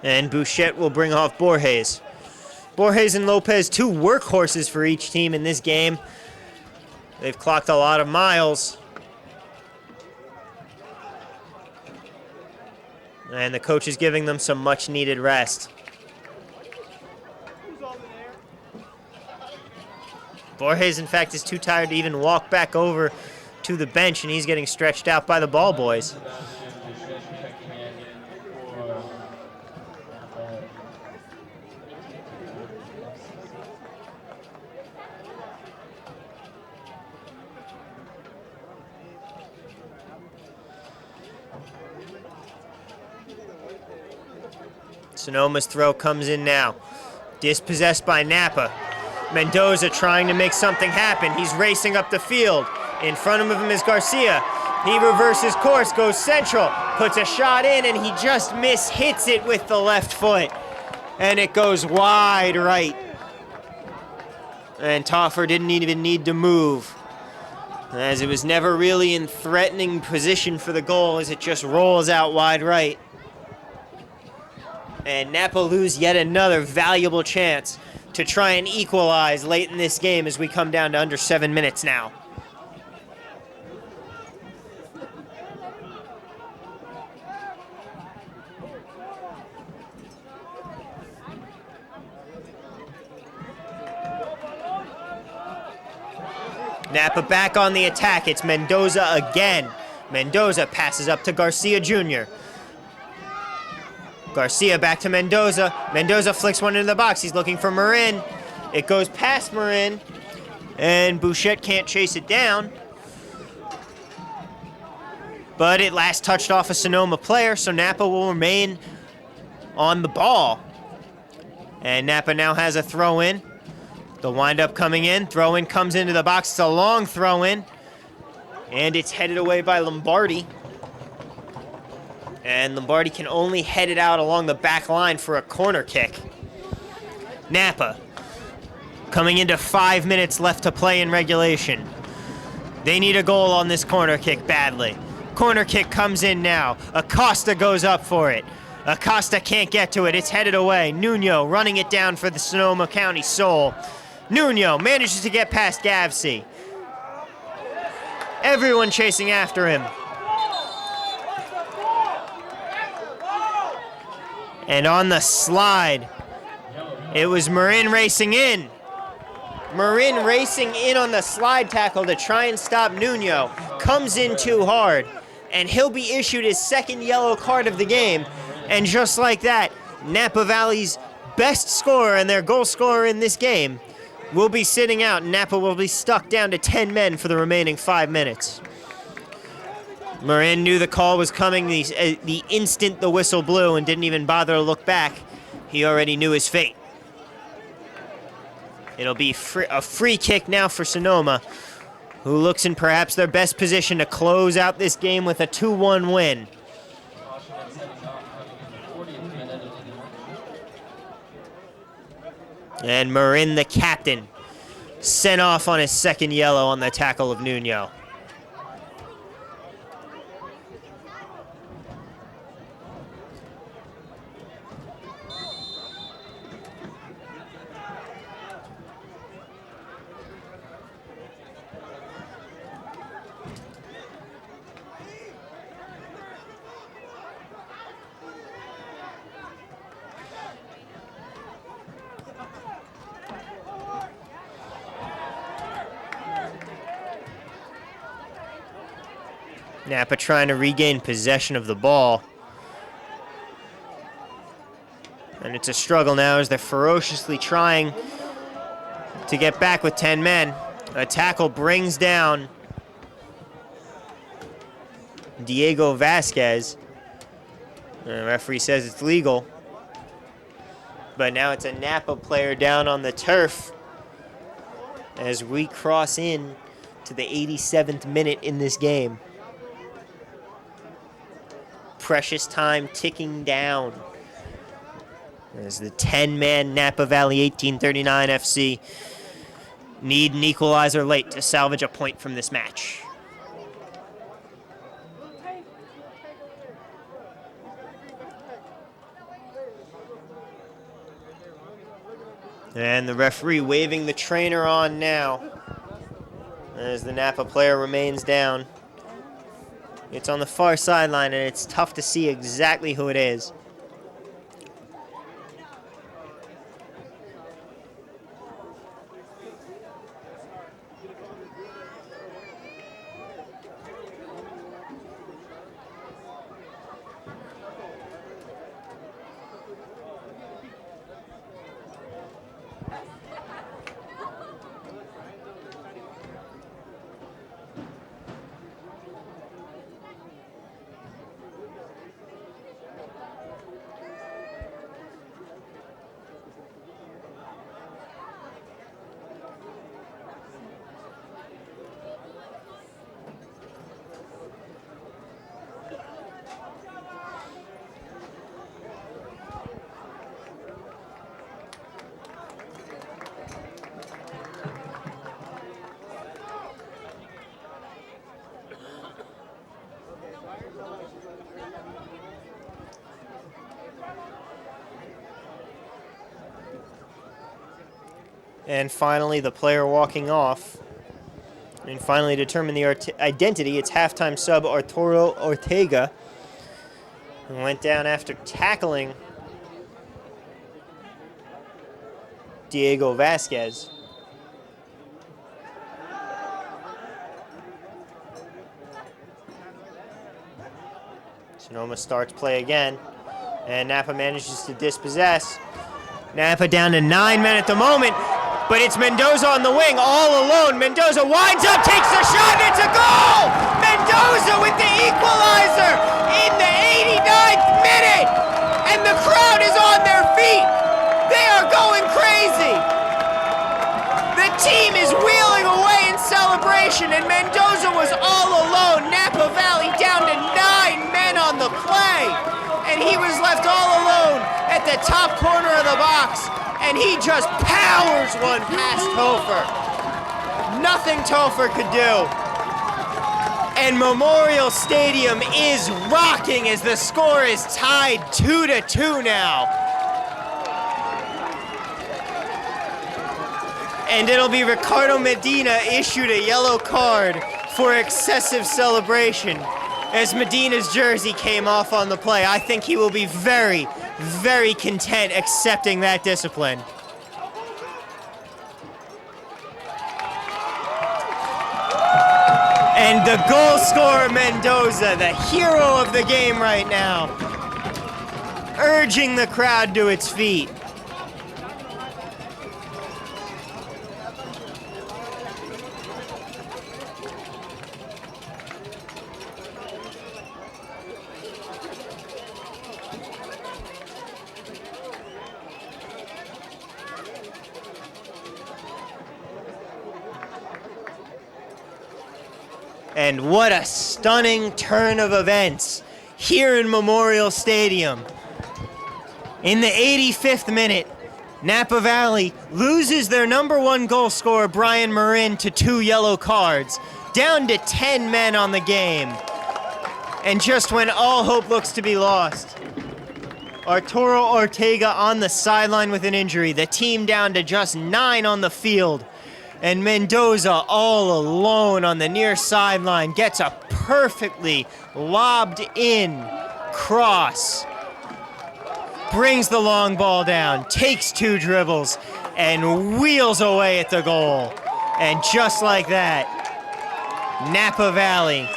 And Bouchette will bring off Borges. Borges and Lopez, two workhorses for each team in this game. They've clocked a lot of miles. And the coach is giving them some much-needed rest. Borges, in fact, is too tired to even walk back over to the bench, and he's getting stretched out by the ball boys. Sonoma's throw comes in now. Dispossessed by Napa. Mendoza trying to make something happen. He's racing up the field. In front of him is Garcia. He reverses course, goes central, puts a shot in, and he just hits it with the left foot. And it goes wide right. And Toffer didn't even need to move, as it was never really in threatening position for the goal, as it just rolls out wide right. And Napa lose yet another valuable chance to try and equalize late in this game as we come down to under 7 minutes now. Napa back on the attack. It's Mendoza again. Mendoza passes up to Garcia Jr. Garcia back to Mendoza. Mendoza flicks one into the box. He's looking for Marin. It goes past Marin, and Bouchette can't chase it down. But it last touched off a Sonoma player, so Napa will remain on the ball. And Napa now has a throw-in. The wind-up coming in. Throw-in comes into the box. It's a long throw-in. And it's headed away by Lombardi. And Lombardi can only head it out along the back line for a corner kick. Napa coming into 5 minutes left to play in regulation. They need a goal on this corner kick badly. Corner kick comes in now. Acosta goes up for it. Acosta can't get to it. It's headed away. Nuno running it down for the Sonoma County Soul. Nuno manages to get past Gavsey. Everyone chasing after him. And on the slide, it was Marin racing in. Marin racing in on the slide tackle to try and stop Nuno. Comes in too hard, and he'll be issued his second yellow card of the game. And just like that, Napa Valley's best scorer and their goal scorer in this game will be sitting out. Napa will be stuck down to 10 men for the remaining 5 minutes. Marin knew the call was coming the instant the whistle blew and didn't even bother to look back. He already knew his fate. It'll be a free kick now for Sonoma, who looks in perhaps their best position to close out this game with a 2-1 win. And Marin, the captain, sent off on his second yellow on the tackle of Nuno. Napa trying to regain possession of the ball. And it's a struggle now as they're ferociously trying to get back with 10 men. A tackle brings down Diego Vasquez. The referee says it's legal. But now it's a Napa player down on the turf as we cross in to the 87th minute in this game. Precious time ticking down as the 10-man Napa Valley 1839 FC need an equalizer late to salvage a point from this match. And the referee waving the trainer on now as the Napa player remains down. It's on the far sideline, and it's tough to see exactly who it is. And finally, the player walking off. And finally determine the identity. It's halftime sub Arturo Ortega, who went down after tackling Diego Vasquez. Sonoma starts play again, and Napa manages to dispossess. Napa down to 9 men at the moment, but it's Mendoza on the wing, all alone. Mendoza winds up, takes the shot, and it's a goal! Mendoza with the equalizer in the 89th minute, and the crowd is on their feet. They are going crazy. The team is wheeling away in celebration, and Mendoza was all alone. Napa Valley down to 9 men on the play, and he was left all alone at the top corner of the box, and he just powers one past Topher. Nothing Topher could do. And Memorial Stadium is rocking as the score is tied 2-2 now. And it'll be Ricardo Medina issued a yellow card for excessive celebration as Medina's jersey came off on the play. I think he will be very, very content accepting that discipline. And the goal scorer, Mendoza, the hero of the game right now, urging the crowd to its feet. And what a stunning turn of events here in Memorial Stadium. In the 85th minute, Napa Valley loses their #1 goal scorer, Brian Marin, to 2 yellow cards, down to 10 men on the game. And just when all hope looks to be lost, Arturo Ortega on the sideline with an injury, the team down to just 9 on the field. And Mendoza all alone on the near sideline gets a perfectly lobbed in cross. Brings the long ball down, takes 2 dribbles, and wheels away at the goal. And just like that, Napa Valley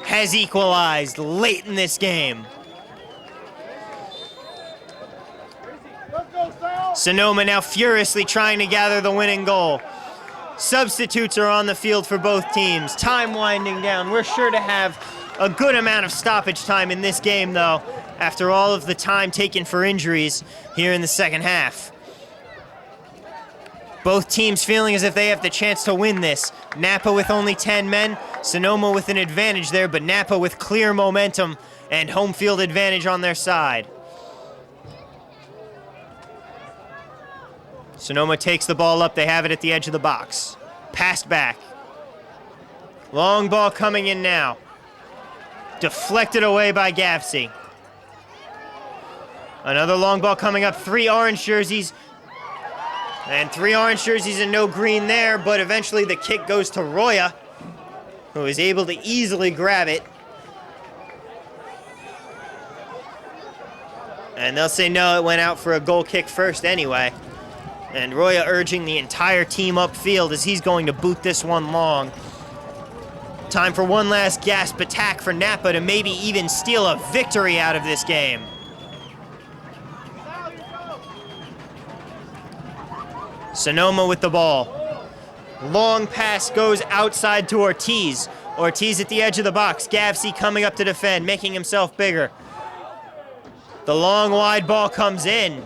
has equalized late in this game. Sonoma now furiously trying to gather the winning goal. Substitutes are on the field for both teams. Time winding down. We're sure to have a good amount of stoppage time in this game, though, after all of the time taken for injuries here in the second half. Both teams feeling as if they have the chance to win this. Napa with only 10 men, Sonoma with an advantage there, but Napa with clear momentum and home field advantage on their side. Sonoma takes the ball up. They have it at the edge of the box. Passed back. Long ball coming in now. Deflected away by Gavsey. Another long ball coming up. 3 orange jerseys. And 3 orange jerseys and no green there, but eventually the kick goes to Roya, who is able to easily grab it. And they'll say no, it went out for a goal kick first anyway. And Roya urging the entire team upfield as he's going to boot this one long. Time for one last gasp attack for Napa to maybe even steal a victory out of this game. Sonoma with the ball. Long pass goes outside to Ortiz. Ortiz at the edge of the box. Gavsey coming up to defend, making himself bigger. The long wide ball comes in.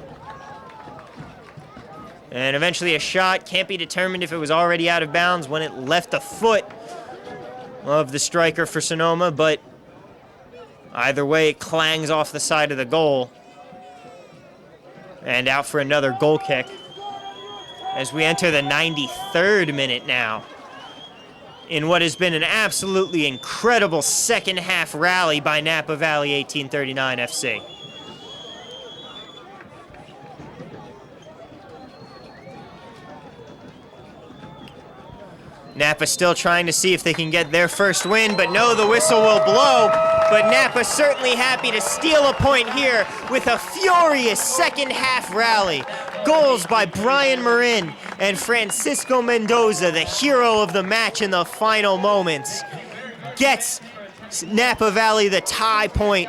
And eventually a shot. Can't be determined if it was already out of bounds when it left the foot of the striker for Sonoma, but either way, it clangs off the side of the goal. And out for another goal kick as we enter the 93rd minute now in what has been an absolutely incredible second half rally by Napa Valley 1839 FC. Napa still trying to see if they can get their first win, but no, the whistle will blow. But Napa certainly happy to steal a point here with a furious second half rally. Goals by Brian Marin and Francisco Mendoza, the hero of the match in the final moments, gets Napa Valley the tie point,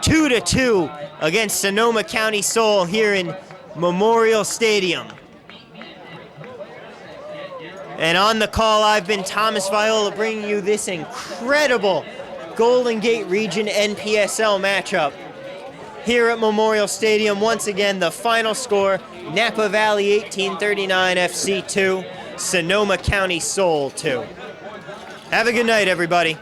2-2 against Sonoma County Sol here in Memorial Stadium. And on the call, I've been Thomas Viola, bringing you this incredible Golden Gate Region NPSL matchup here at Memorial Stadium. Once again, the final score, Napa Valley 1839 FC 2, Sonoma County Sol 2. Have a good night, everybody.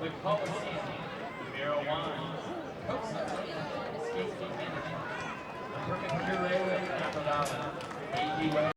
With policy, marijuana, skate minutes. Perfect hero, Napa.